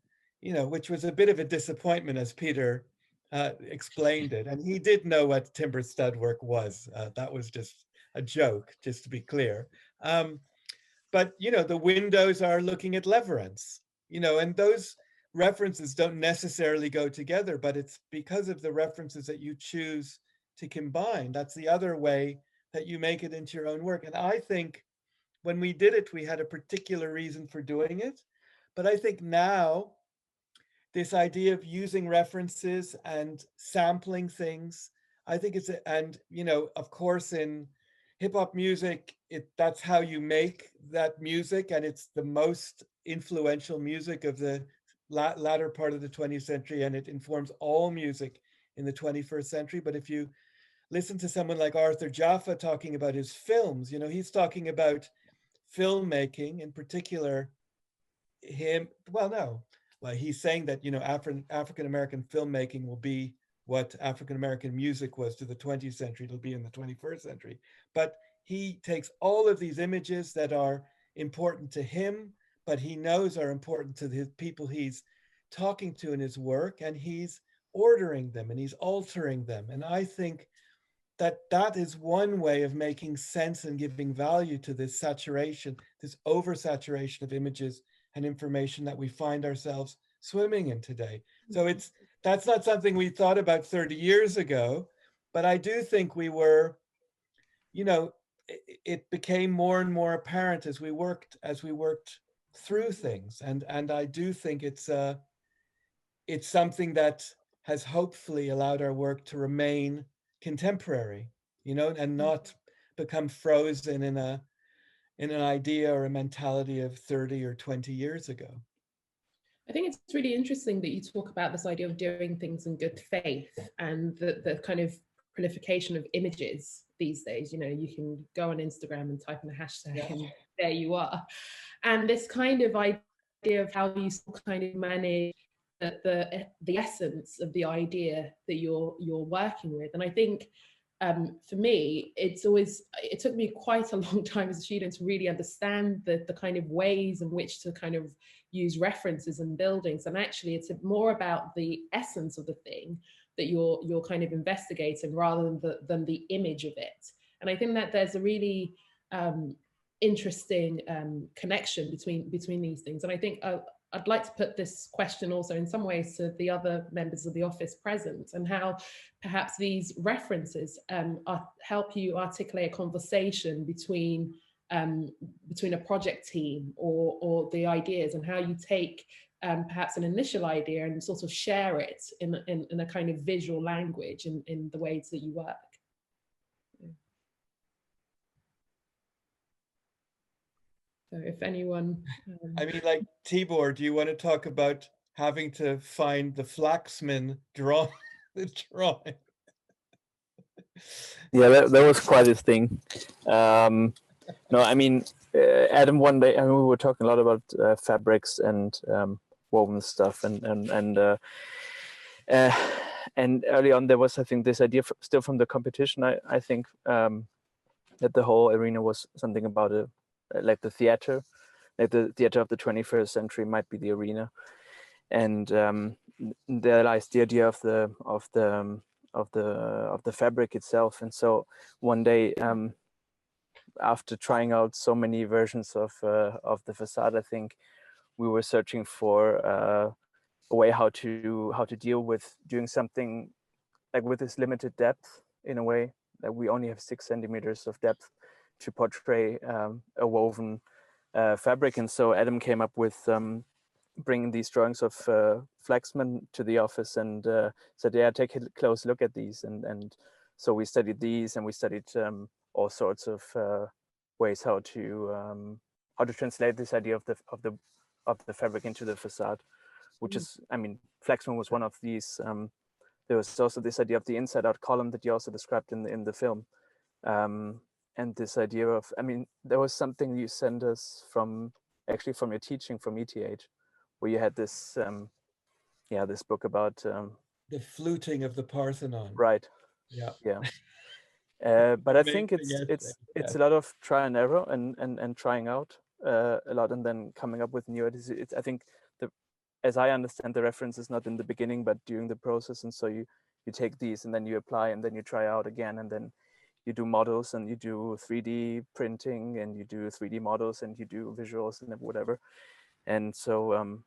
you know, which was a bit of a disappointment, as Peter explained it. And he did know what timber stud work was. That was just a joke, just to be clear. But, you know, the windows are looking at leverance, you know, and those references don't necessarily go together, but it's because of the references that you choose to combine. That's the other way that you make it into your own work. And I think when we did it, we had a particular reason for doing it. But I think now, this idea of using references and sampling things, I think and you know, of course, in hip hop music, that's how you make that music, and it's the most influential music of the latter part of the 20th century, and it informs all music in the 21st century. But if you listen to someone like Arthur Jaffa talking about his films, you know, he's talking about filmmaking, in particular, he's saying that, you know, African-American filmmaking will be what African-American music was to the 20th century, it'll be in the 21st century. But he takes all of these images that are important to him, but he knows are important to the people he's talking to in his work, and he's ordering them and he's altering them. And I think that is one way of making sense and giving value to this saturation, this oversaturation of images and information that we find ourselves swimming in today. So that's not something we thought about 30 years ago, but I do think we were, you know, it became more and more apparent as we worked through things. And I do think it's something that has hopefully allowed our work to remain contemporary, you know, and not become frozen in an idea or a mentality of 30 or 20 years ago. I think it's really interesting that you talk about this idea of doing things in good faith and the kind of proliferation of images these days. You know, you can go on Instagram and type in a hashtag and there you are. And this kind of idea of how you kind of manage the essence of the idea that you're working with. And I think for me, it took me quite a long time as a student to really understand the kind of ways in which to kind of use references and buildings. And actually it's more about the essence of the thing that you're kind of investigating rather than the image of it. And I think that there's a really interesting connection between these things. And I think I'd like to put this question also in some ways to the other members of the office present, and how perhaps these references help you articulate a conversation between a project team or the ideas, and how you take perhaps an initial idea and sort of share it in a kind of visual language in the ways that you work. So if anyone... I mean, like, Tibor, do you want to talk about having to find the Flaxman drawing? Yeah, that was quite a thing. No, I mean, Adam, one day, I mean, we were talking a lot about fabrics and woven stuff, and early on there was, I think, this idea still from the competition. I think that the whole arena was something about like the theater, like the theater of the 21st century might be the arena, and there lies the idea of the fabric itself. And so one day, after trying out so many versions of the facade, I think we were searching for a way how to deal with doing something like with this limited depth, in a way that we only have 6 centimeters of depth to portray a woven fabric. And so Adam came up with bringing these drawings of Flaxman to the office and said, yeah, take a close look at these. And so we studied these, and we studied all sorts of ways how to translate this idea of the fabric into the facade, which is, I mean, Flaxman was one of these. There was also this idea of the inside out column that you also described in the film. And this idea of, I mean, there was something you sent us from your teaching from ETH, where you had this, this book about the fluting of the Parthenon. Right. Yeah. Yeah. But I think it's a lot of try and error and trying out a lot, and then coming up with new ideas. I think as I understand, the reference is not in the beginning, but during the process. And so you take these, and then you apply, and then you try out again, and then you do models, and you do 3D printing, and you do 3D models, and you do visuals and whatever. And so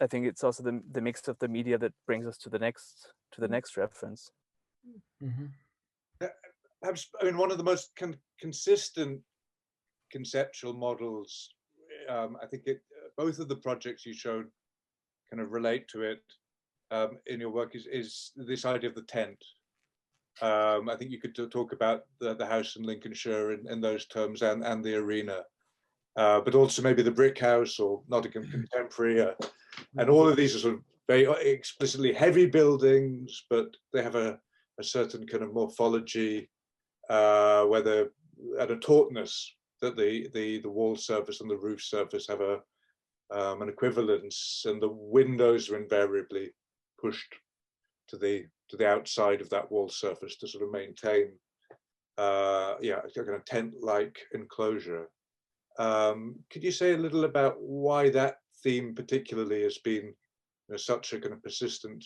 I think it's also the mix of the media that brings us to the next reference. Mm-hmm. I mean, one of the most consistent conceptual models, I think both of the projects you showed kind of relate to it in your work, is this idea of the tent. I think you could talk about the house in Lincolnshire in those terms, and the arena, but also maybe the brick house or Nottingham Contemporary, and all of these are sort of very explicitly heavy buildings, but they have a certain kind of morphology, whether at a tautness that the wall surface and the roof surface have an equivalence, and the windows are invariably pushed to the outside of that wall surface to sort of maintain a kind of tent-like enclosure. Could you say a little about why that theme particularly has been such a kind of persistent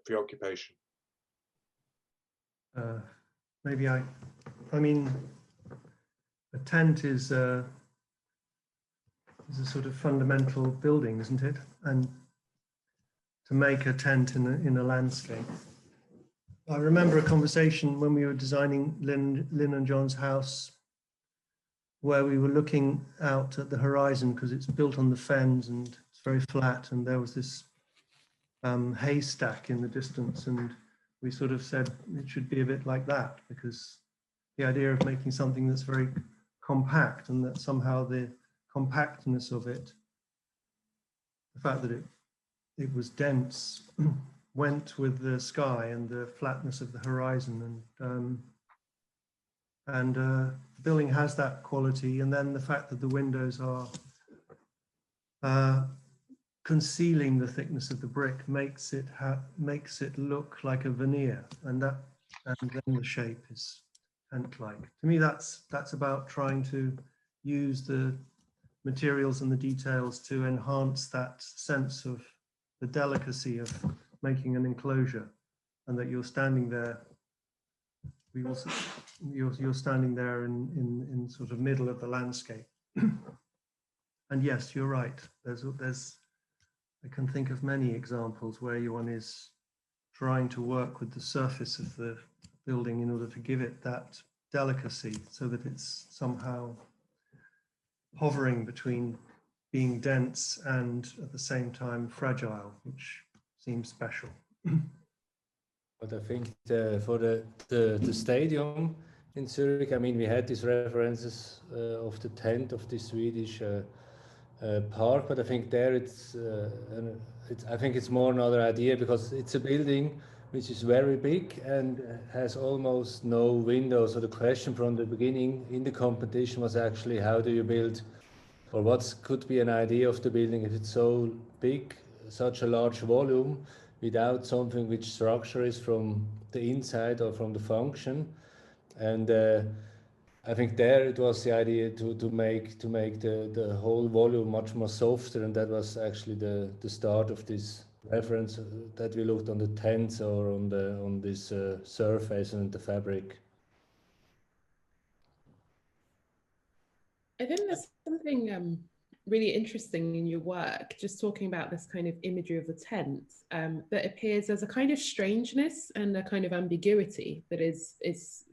preoccupation? maybe I mean, a tent is a sort of fundamental building, isn't it? And to make a tent in a landscape. I remember a conversation when we were designing Lynn and John's house, where we were looking out at the horizon because it's built on the fens and it's very flat, and there was this haystack in the distance, and we sort of said it should be a bit like that, because the idea of making something that's very compact, and that somehow the compactness of it, the fact that it was dense, went with the sky and the flatness of the horizon, and the building has that quality. And then the fact that the windows are concealing the thickness of the brick makes it look like a veneer, and then the shape is tent-like. To me, that's about trying to use the materials and the details to enhance that sense of the delicacy of making an enclosure, and that you're standing there. You're standing there in sort of middle of the landscape. And yes, you're right. I can think of many examples where one is trying to work with the surface of the building in order to give it that delicacy, so that it's somehow hovering between being dense and at the same time fragile, which seems special. But I think for the stadium in Zurich, I mean, we had these references of the tent of the Swedish park, but I think there I think it's more another idea, because it's a building which is very big and has almost no windows. So the question from the beginning in the competition was actually, how do you build, or what could be an idea of the building if it's so big, such a large volume, without something which structure is from the inside or from the function. And I think there it was the idea to make the whole volume much more softer, and that was actually the start of this reference that we looked on the tents or on this surface and the fabric. I think there's something really interesting in your work, just talking about this kind of imagery of the tent, that appears as a kind of strangeness and a kind of ambiguity that is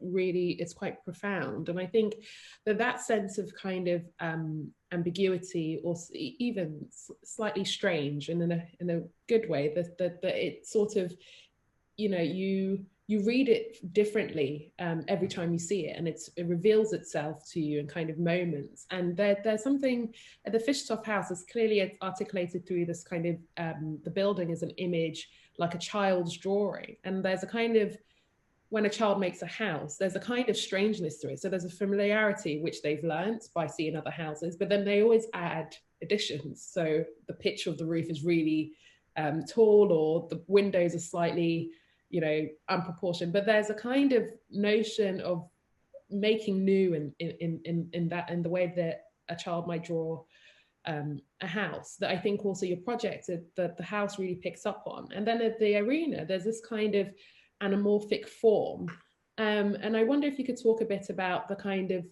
really, it's quite profound. And I think that sense of kind of ambiguity, or even slightly strange, and in a good way, that it sort of, you know, you read it differently every time you see it, and it reveals itself to you in kind of moments. And there's something at the Fischtopf House is clearly articulated through this kind of, the building is an image like a child's drawing. And there's a kind of, when a child makes a house, there's a kind of strangeness to it. So there's a familiarity which they've learnt by seeing other houses, but then they always add additions. So the pitch of the roof is really tall, or the windows are slightly, you know, unproportioned, but there's a kind of notion of making new in the way that a child might draw a house, that I think also your project, that the house really picks up on. And then at the arena, there's this kind of anamorphic form. And I wonder if you could talk a bit about the kind of,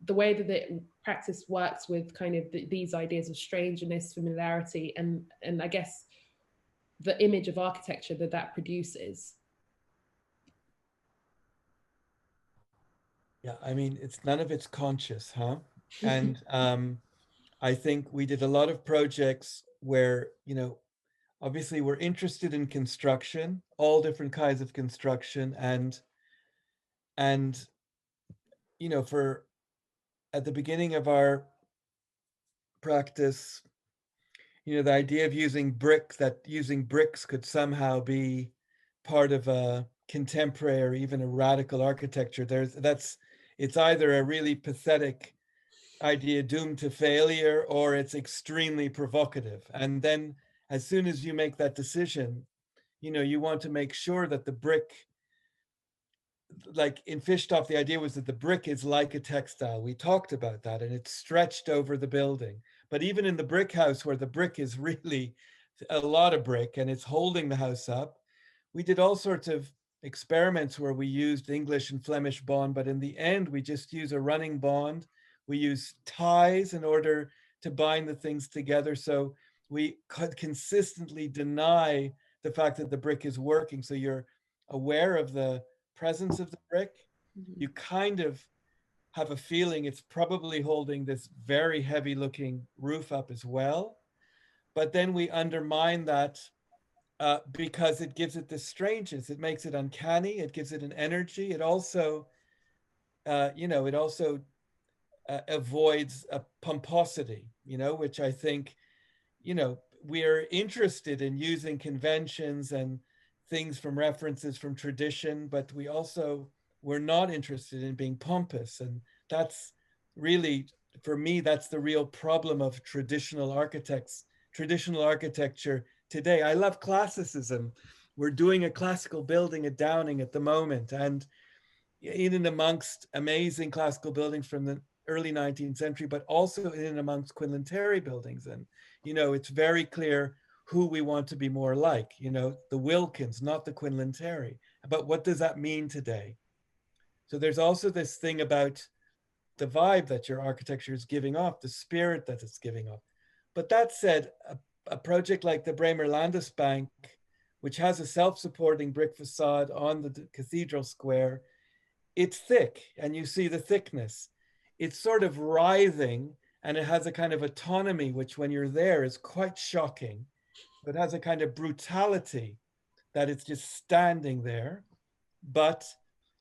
the way that the practice works with kind of these ideas of strangeness, familiarity, and I guess the image of architecture that produces. Yeah, I mean, none of it's conscious, huh? And I think we did a lot of projects where, you know, obviously we're interested in construction, all different kinds of construction, and you know, at the beginning of our practice, you know, the idea of using bricks could somehow be part of a contemporary or even a radical architecture. It's either a really pathetic idea doomed to failure, or it's extremely provocative. And then as soon as you make that decision, you know, you want to make sure that the brick, like in Fischtopf, the idea was that the brick is like a textile. We talked about that, and it's stretched over the building. But even in the brick house, where the brick is really a lot of brick and it's holding the house up, we did all sorts of experiments where we used English and Flemish bond, but in the end, we just use a running bond. We use ties in order to bind the things together. So we could consistently deny the fact that the brick is working. So you're aware of the presence of the brick. You kind of have a feeling it's probably holding this very heavy looking roof up as well. But then we undermine that because it gives it this strangeness. It makes it uncanny. It gives it an energy. It also, avoids a pomposity, which I think, we're interested in using conventions and things from references from tradition, but we're not interested in being pompous. And that's really, for me, that's the real problem of traditional architecture today. I love classicism. We're doing a classical building at Downing at the moment, and in and amongst amazing classical buildings from the early 19th century, but also in and amongst Quinlan Terry buildings. And, it's very clear who we want to be more like, the Wilkins, not the Quinlan Terry. But what does that mean today? So there's also this thing about the vibe that your architecture is giving off, the spirit that it's giving off. But that said, a project like the Bremer Landesbank, which has a self-supporting brick facade on the cathedral square, it's thick, and you see the thickness. It's sort of writhing, and it has a kind of autonomy, which when you're there is quite shocking. It has a kind of brutality that it's just standing there, but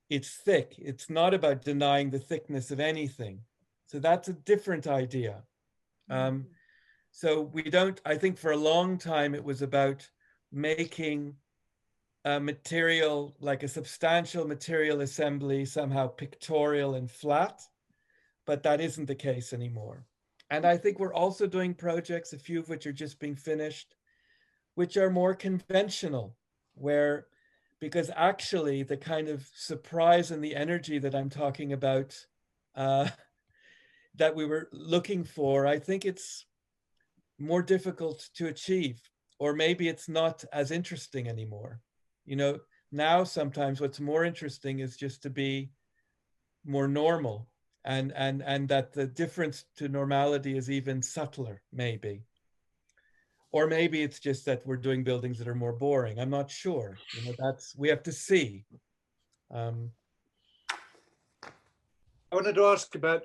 it's thick. It's not about denying the thickness of anything. So that's a different idea. So I think for a long time, it was about making a material, like a substantial material assembly, somehow pictorial and flat, but that isn't the case anymore. And I think we're also doing projects, a few of which are just being finished, which are more conventional, because actually the kind of surprise and the energy that I'm talking about, that we were looking for, I think it's more difficult to achieve, or maybe it's not as interesting anymore. Now sometimes what's more interesting is just to be more normal, and that the difference to normality is even subtler, maybe. Or maybe it's just that we're doing buildings that are more boring. I'm not sure. We have to see. I wanted to ask about,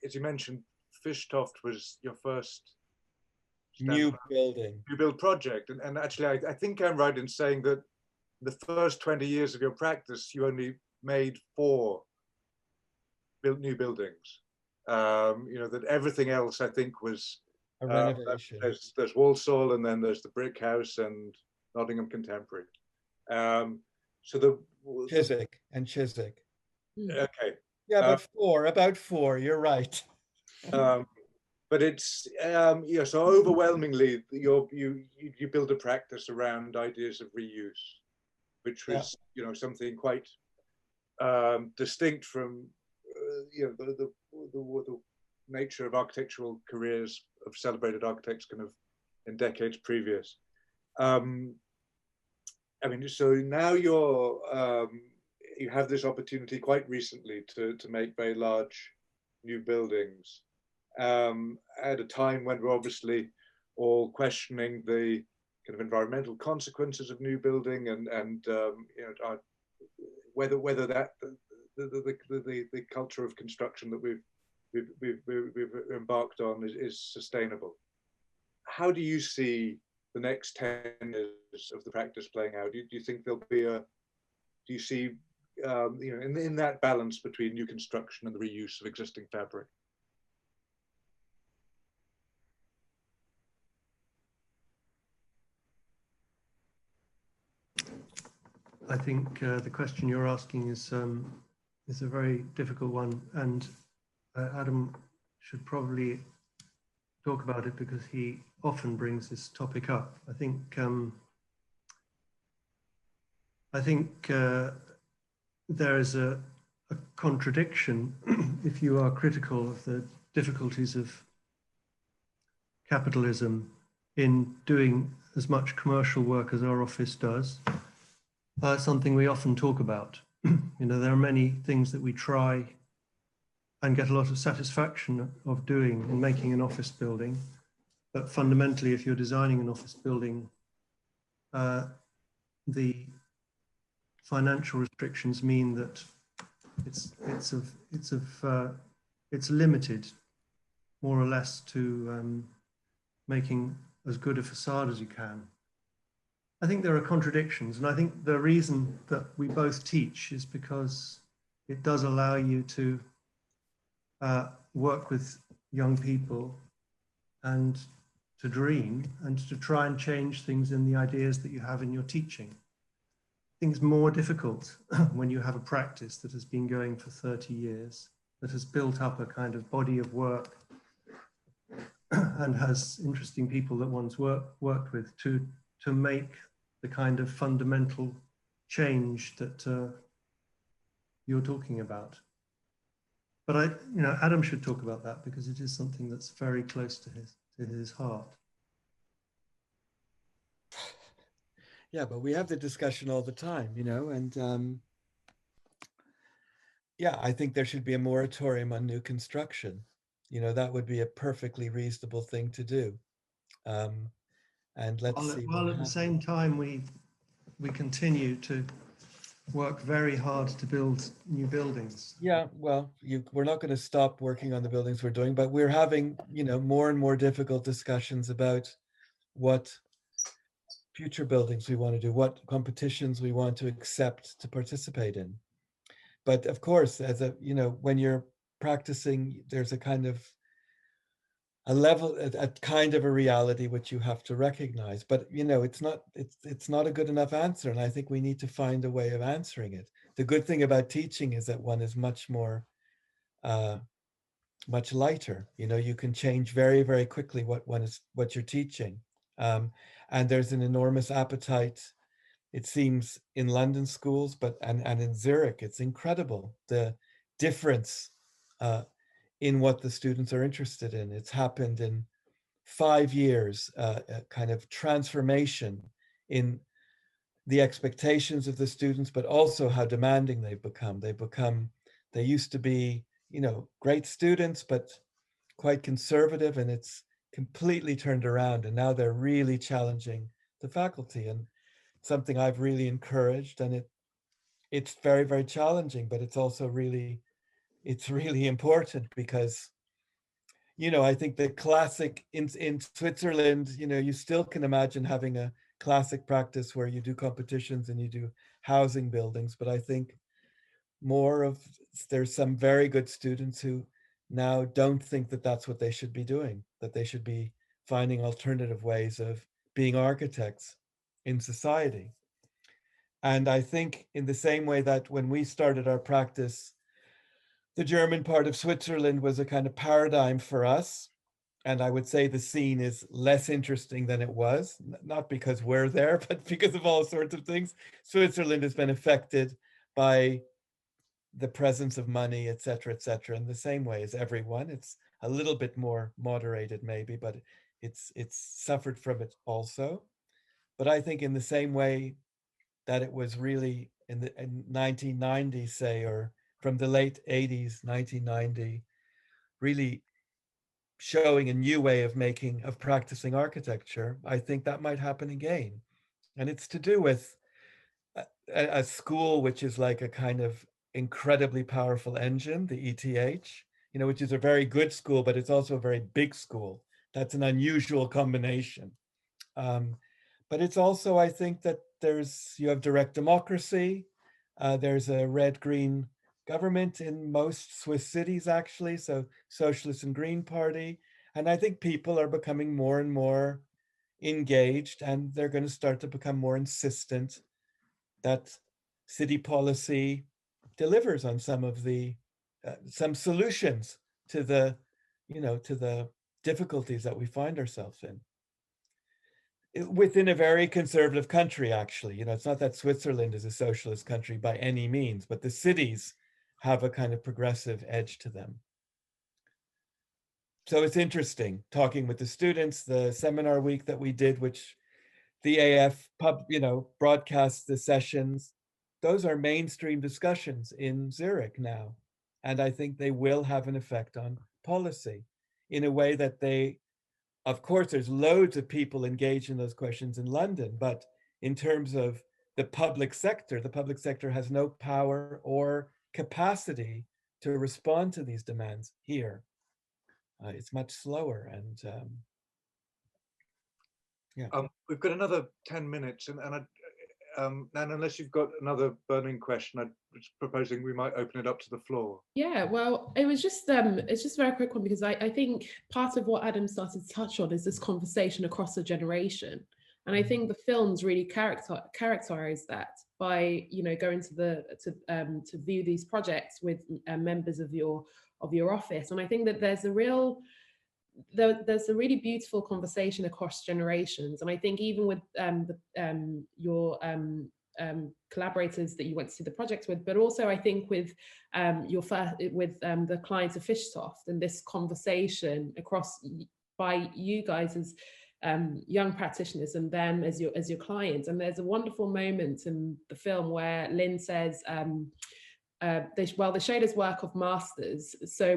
as you mentioned, Fischtoft was your first new build project. And actually, I think I'm right in saying that the first 20 years of your practice, you only made 4 new buildings. That everything else, I think, was a renovation. There's Walsall, and then there's the Brick House and Nottingham Contemporary. Chiswick and Chiswick. Okay. Yeah, about four. You're right. But it's so overwhelmingly you build a practice around ideas of reuse, which was something quite distinct from the nature of architectural careers of celebrated architects kind of in decades previous. So now you have this opportunity quite recently to make very large new buildings at a time when we're obviously all questioning the kind of environmental consequences of new building and whether that the culture of construction that we've embarked on is sustainable. How do you see the next 10 years of the practice playing out? Do you think there'll be do you see in that balance between new construction and the reuse of existing fabric? I think the question you're asking is a very difficult one, and Adam should probably talk about it because he often brings this topic up. I think there is a contradiction if you are critical of the difficulties of capitalism in doing as much commercial work as our office does, something we often talk about. There are many things that we try and get a lot of satisfaction of doing in making an office building. But fundamentally, if you're designing an office building, the financial restrictions mean that it's limited more or less to making as good a facade as you can. I think there are contradictions, and I think the reason that we both teach is because it does allow you to work with young people and to dream and to try and change things in the ideas that you have in your teaching. I think it's more difficult when you have a practice that has been going for 30 years, that has built up a kind of body of work and has interesting people that one's worked with to make the kind of fundamental change that you're talking about. But Adam should talk about that because it is something that's very close to his heart. Yeah, but we have the discussion all the time, and yeah, I think there should be a moratorium on new construction. That would be a perfectly reasonable thing to do. And let's see. While at the same time, we continue to work very hard to build new buildings. Yeah, well, we're not going to stop working on the buildings we're doing, but we're having, more and more difficult discussions about what future buildings we want to do, what competitions we want to accept to participate in. But of course, when you're practicing, there's a kind of a level, a kind of a reality which you have to recognize. But it's not a good enough answer, and I think we need to find a way of answering it. The good thing about teaching is that one is much more, much lighter. You can change very, very quickly what you're teaching, and there's an enormous appetite. It seems in London schools, and in Zurich, it's incredible the difference in what the students are interested in. It's happened in 5 years, a kind of transformation in the expectations of the students, but also how demanding they've become. They used to be, great students, but quite conservative, and it's completely turned around. And now they're really challenging the faculty, and something I've really encouraged. And it's very, very challenging, but it's also really important because, I think the classic in Switzerland, you still can imagine having a classic practice where you do competitions and you do housing buildings. But I think there's some very good students who now don't think that that's what they should be doing, that they should be finding alternative ways of being architects in society. And I think in the same way that when we started our practice, the German part of Switzerland was a kind of paradigm for us. And I would say the scene is less interesting than it was, not because we're there, but because of all sorts of things. Switzerland has been affected by the presence of money, et cetera, in the same way as everyone. It's a little bit more moderated maybe, but it's suffered from it also. But I think in the same way that it was really in 1990, say, or from the late 80s, 1990, really showing a new way of practicing architecture, I think that might happen again. And it's to do with a school which is like a kind of incredibly powerful engine, the ETH, which is a very good school, but it's also a very big school. That's an unusual combination. But it's also, I think that you have direct democracy. There's a red-green government in most Swiss cities, actually, so Socialist and Green Party. And I think people are becoming more and more engaged, and they're going to start to become more insistent that city policy delivers on some solutions to the difficulties that we find ourselves in. Within a very conservative country, actually. It's not that Switzerland is a socialist country by any means, but the cities have a kind of progressive edge to them. So it's interesting talking with the students, the seminar week that we did, which the AF broadcasts the sessions. Those are mainstream discussions in Zurich now. And I think they will have an effect on policy in a way that they, of course, there's loads of people engaged in those questions in London, but in terms of the public sector has no power or capacity to respond to these demands here. It's much slower, and we've got another 10 minutes, and Nan, unless you've got another burning question, I was proposing we might open it up to the floor. Yeah, well, it was just it's just a very quick one, because I think part of what Adam started to touch on is this conversation across a generation. And I think the films really characterize that by, going to view these projects with members of your office. And I think that there's a really beautiful conversation across generations. And I think even with your collaborators that you went to see the projects with, but also I think with the clients of Fishtoft, and this conversation across by you guys as young practitioners and them as your clients. And there's a wonderful moment in the film where Lynn says, the Schneider's work of masters, so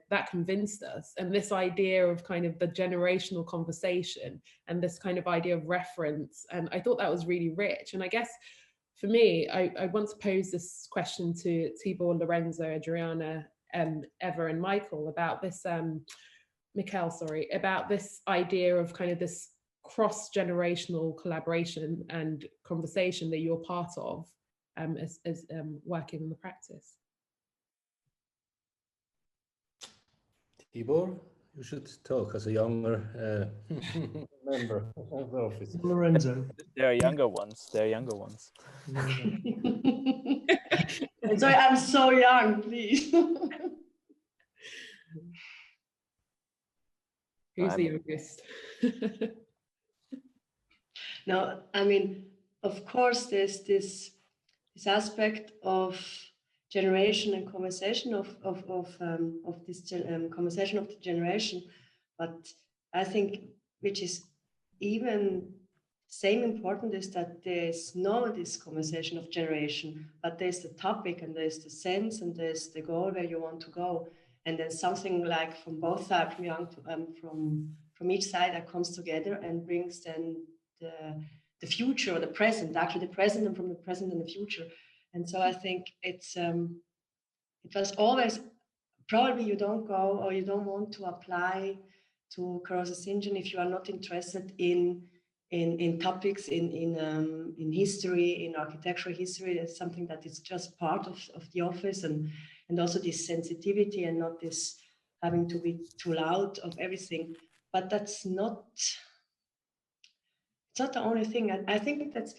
that convinced us. And this idea of kind of the generational conversation and this kind of idea of reference, and I thought that was really rich. And I guess for me, I want to pose this question to Tibor, Lorenzo, Adriana, Eva and Michael about this about this idea of kind of this cross-generational collaboration and conversation that you're part of as working in the practice. Tibor, you should talk as a younger member of the office. Lorenzo. There are younger ones. Sorry, I'm so young, please. Who's the youngest? No, I mean, of course, there's this aspect of generation and conversation of this conversation of the generation, but I think which is even same important is that there's not this conversation of generation, but there's the topic and there's the sense and there's the goal where you want to go. And then something like from both sides, from each side, that comes together and brings then the future or the present, actually the present, and from the present and the future. And so I think it was always, probably you don't go or you don't want to apply to Caruso St John if you are not interested in topics in history, in architectural history. That's something that is just part of the office, and also this sensitivity and not this having to be too loud of everything. But that's not, it's not the only thing. I think that's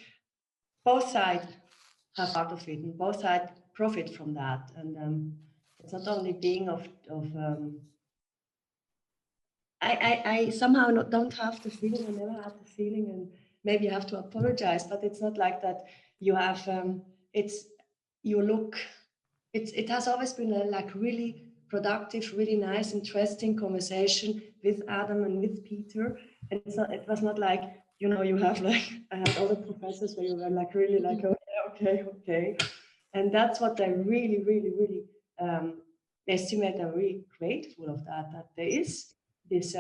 both sides have part of it, and both sides profit from that. And it's not only being I somehow don't have the feeling, I never had the feeling, and maybe you have to apologize, but it's not like that you have, it has always been a like really productive, really nice, interesting conversation with Adam and with Peter. And it was not like, you have like, I had other professors where you were like really like, okay. And that's what I really, really, really estimate. I'm really grateful of that there is this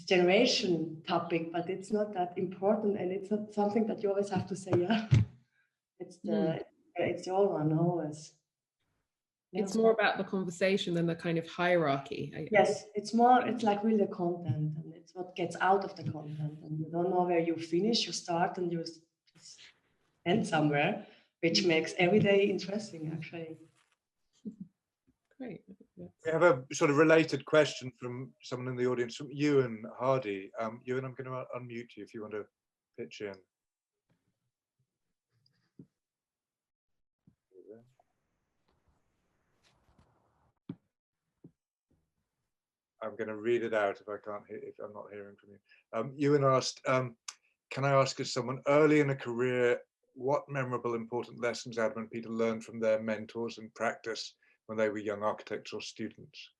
generation topic, but it's not that important, and it's not something that you always have to say, yeah. It's the old one always. It's more about the conversation than the kind of hierarchy. Yes, it's like really the content, and it's what gets out of the content, and you don't know where you finish, you start, and you just end somewhere, which makes every day interesting, actually. Great. We have a sort of related question from someone in the audience, from Ewan Hardy. Ewan, I'm going to unmute you if you want to pitch in. I'm going to read it out if I'm not hearing from you. Ewan asked, can I ask, as someone early in a career, what memorable, important lessons Adam and Peter learned from their mentors in practice when they were young architects or students?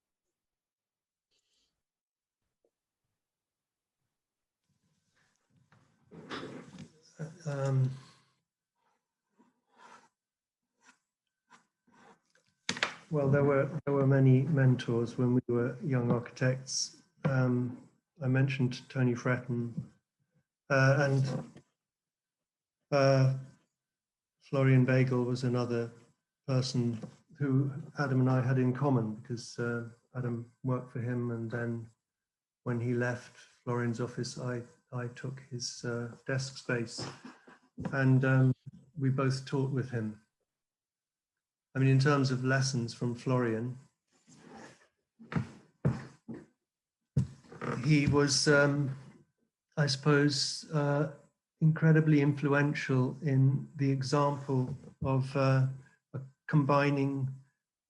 Well, there were many mentors when we were young architects. I mentioned Tony Fretton and Florian Bagel was another person who Adam and I had in common, because Adam worked for him, and then when he left Florian's office, I took his desk space, and we both taught with him. I mean, in terms of lessons from Florian, he was, I suppose, incredibly influential in the example of combining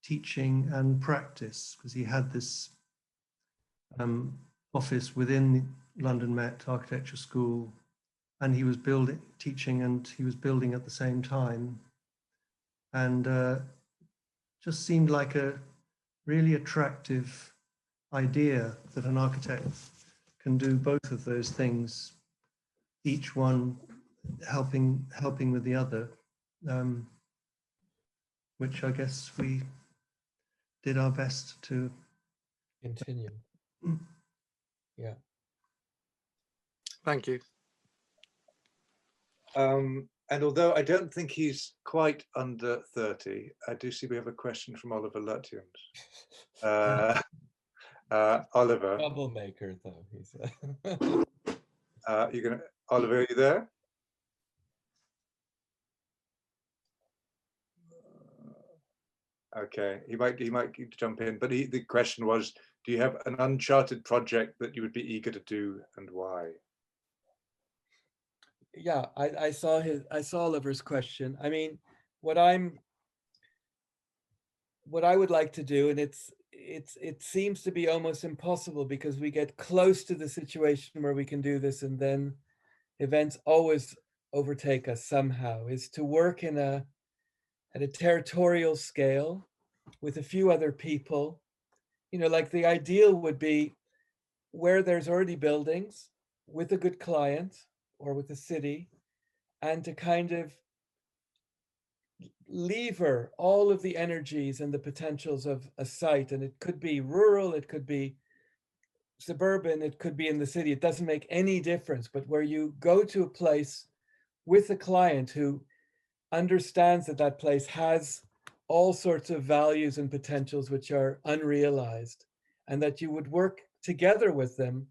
teaching and practice, because he had this office within London Met Architecture School, and he was teaching and he was building at the same time, and just seemed like a really attractive idea that an architect can do both of those things, each one helping with the other, which I guess we did our best to continue. Yeah. Thank you. And although I don't think he's quite under 30, I do see we have a question from Oliver Lutjens. Oliver. Troublemaker, though. He's Oliver, are you there? Okay, he might jump in, but the question was, do you have an uncharted project that you would be eager to do, and why? Yeah, I saw Oliver's question. I mean, what I would like to do, and it seems to be almost impossible, because we get close to the situation where we can do this, and then events always overtake us somehow, is to work at a territorial scale with a few other people. You know, like the ideal would be where there's already buildings with a good client or with the city, and to kind of lever all of the energies and the potentials of a site. And it could be rural, it could be suburban, it could be in the city. It doesn't make any difference, but where you go to a place with a client who understands that that place has all sorts of values and potentials which are unrealized, and that you would work together with them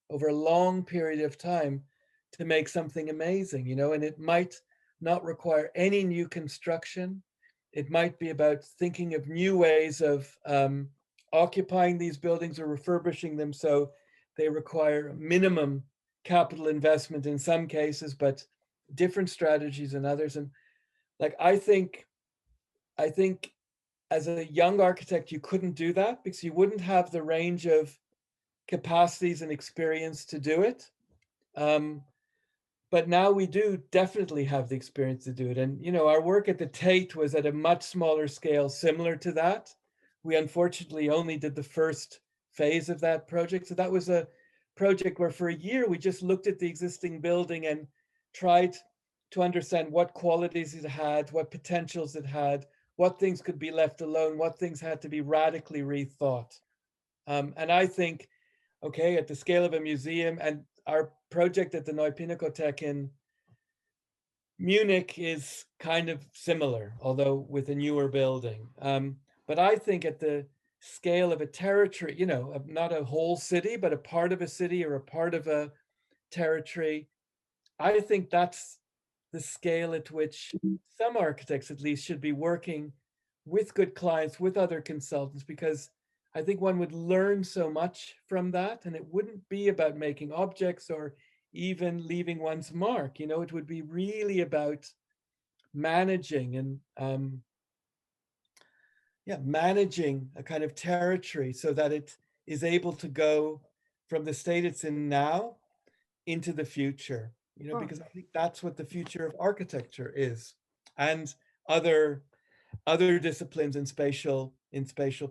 over a long period of time to make something amazing, and it might not require any new construction. It might be about thinking of new ways of occupying these buildings or refurbishing them, so they require minimum capital investment in some cases, but different strategies in others. And like, I think as a young architect, you couldn't do that, because you wouldn't have the range of capacities and experience to do it. But now we do definitely have the experience to do it. And, our work at the Tate was at a much smaller scale, similar to that. We unfortunately only did the first phase of that project. So that was a project where for a year, we just looked at the existing building and tried to understand what qualities it had, what potentials it had, what things could be left alone, what things had to be radically rethought. And I think, okay, at the scale of a museum, and our project at the Neue Pinakothek in Munich is kind of similar, although with a newer building. But I think at the scale of a territory, not a whole city, but a part of a city or a part of a territory, I think that's the scale at which some architects at least should be working with good clients, with other consultants, because I think one would learn so much from that, and it wouldn't be about making objects or even leaving one's mark. It would be really about managing and managing a kind of territory so that it is able to go from the state it's in now into the future. Because I think that's what the future of architecture is, and other disciplines in spatial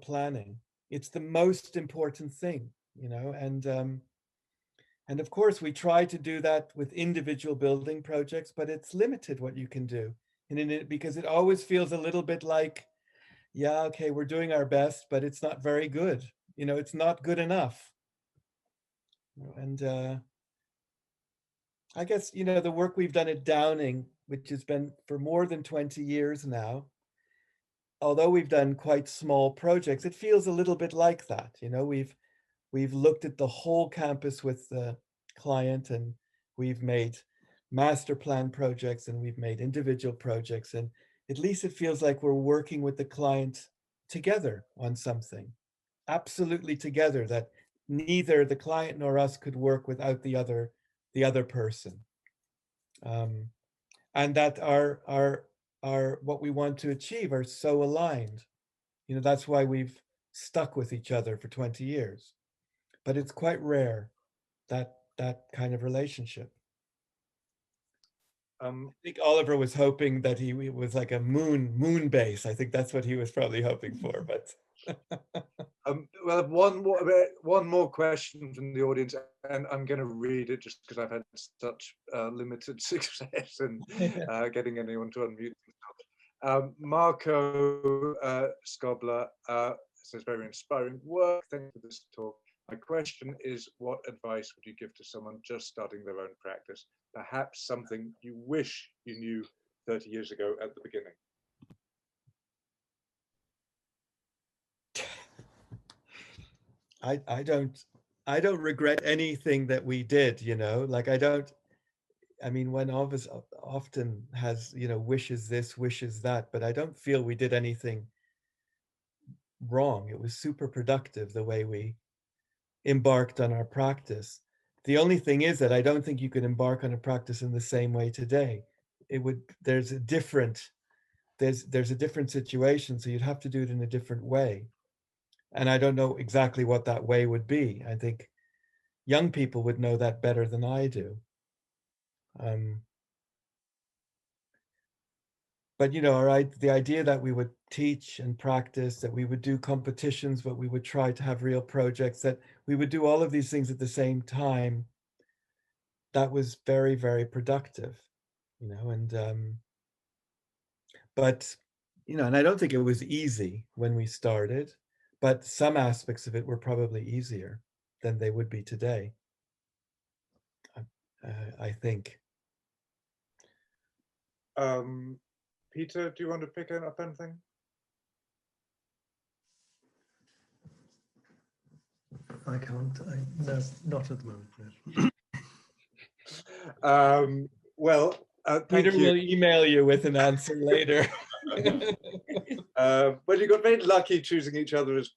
planning. It's the most important thing, and And of course, we try to do that with individual building projects, but it's limited what you can do. And because it always feels a little bit like, yeah, okay, we're doing our best, but it's not very good. You know, it's not good enough. And I guess, you know, the work we've done at Downing, which has been for more than 20 years now, although we've done quite small projects, it feels a little bit like that. You know, we've looked at the whole campus with the client, and we've made master plan projects, and we've made individual projects. And at least it feels like we're working with the client together on something, absolutely together, that neither the client nor us could work without the other person. And that our what we want to achieve are so aligned. You know, that's why we've stuck with each other for 20 years. But it's quite rare, that kind of relationship. I think Oliver was hoping that he was like a moon base. I think that's what he was probably hoping for. But well, one more question from the audience, and I'm going to read it just because I've had such limited success in getting anyone to unmute themselves. Marco Skobler says, very inspiring work. Thank you for this talk. My question is, what advice would you give to someone just starting their own practice? Perhaps something you wish you knew 30 years ago at the beginning. I don't regret anything that we did, you know, like I mean, one of us often has, you know, wishes this, wishes that, but I don't feel we did anything wrong. It was super productive the way we embarked on our practice. The only thing is that I don't think you could embark on a practice in the same way today. There's a different situation, so you'd have to do it in a different way. And I don't know exactly what that way would be. I think young people would know that better than I do. But, you know, the idea that we would teach and practice, that we would do competitions, but we would try to have real projects, that we would do all of these things at the same time, that was very, very productive, you know, and, but, you know, and I don't think it was easy when we started, but some aspects of it were probably easier than they would be today, I think. Peter, do you want to pick up anything? I can't. No, not at the moment. Well, Peter will email you with an answer later. Well, you got very lucky choosing each other as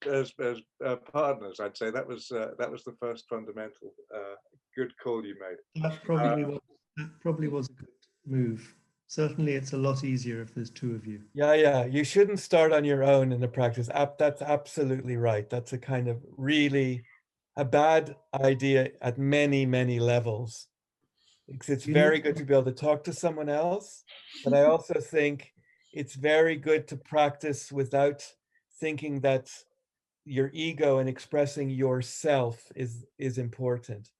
partners. I'd say that was the first fundamental good call you made. That probably was a good move. Certainly, it's a lot easier if there's two of you. Yeah. You shouldn't start on your own in the practice. That's absolutely right. That's a kind of really a bad idea at many, many levels. It's very good to be able to talk to someone else, but I also think it's very good to practice without thinking that your ego and expressing yourself is important.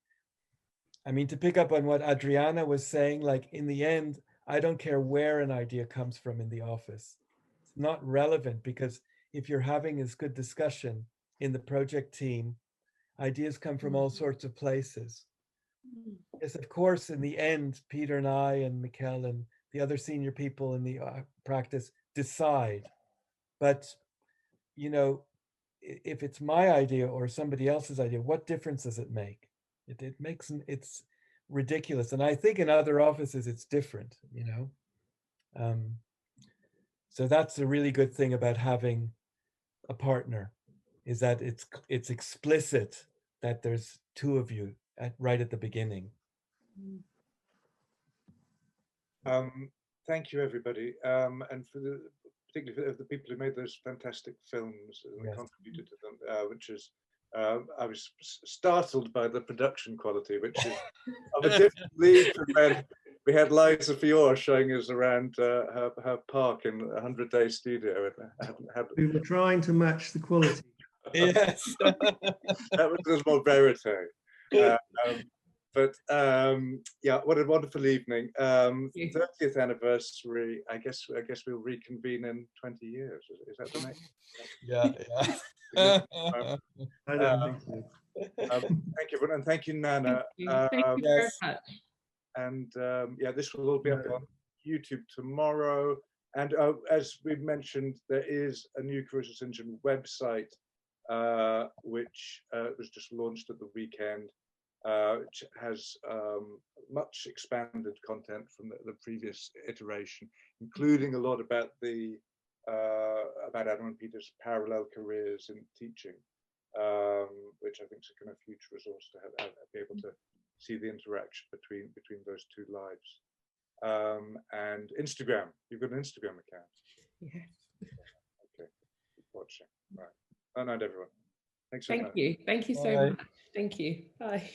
I mean, to pick up on what Adriana was saying, like in the end, I don't care where an idea comes from in the office. It's not relevant, because if you're having this good discussion in the project team, ideas come from all sorts of places. Yes, of course, in the end, Peter and I and Mikkel and the other senior people in the practice decide. But, you know, if it's my idea or somebody else's idea, what difference does it make? It's ridiculous. And I think in other offices, it's different, you know. So that's a really good thing about having a partner, is that it's explicit that there's two of you right at the beginning. Thank you, everybody, and particularly for the people who made those fantastic films and contributed to them, which is, I was startled by the production quality, which is of a different league from when we had Liza Fior showing us around her park in a 100-day studio. We were trying to match the quality. Yes. That was more verite. But yeah, what a wonderful evening. 30th anniversary. I guess we'll reconvene in 20 years. Is that the next? Yeah. I don't think so. Thank you, and thank you, Nana. Thank you very much. And yeah, this will all be up on YouTube tomorrow. And as we mentioned, there is a new Caruso St John website, which was just launched at the weekend, which has much expanded content from the previous iteration, including a lot about about Adam and Peter's parallel careers in teaching, which I think is a kind of future resource to be able to see the interaction between those two lives. And Instagram, you've got an Instagram account. Yeah. Okay, keep watching. Right. Good night, everyone. Thanks so much. Thank you so much. Thank you. Bye.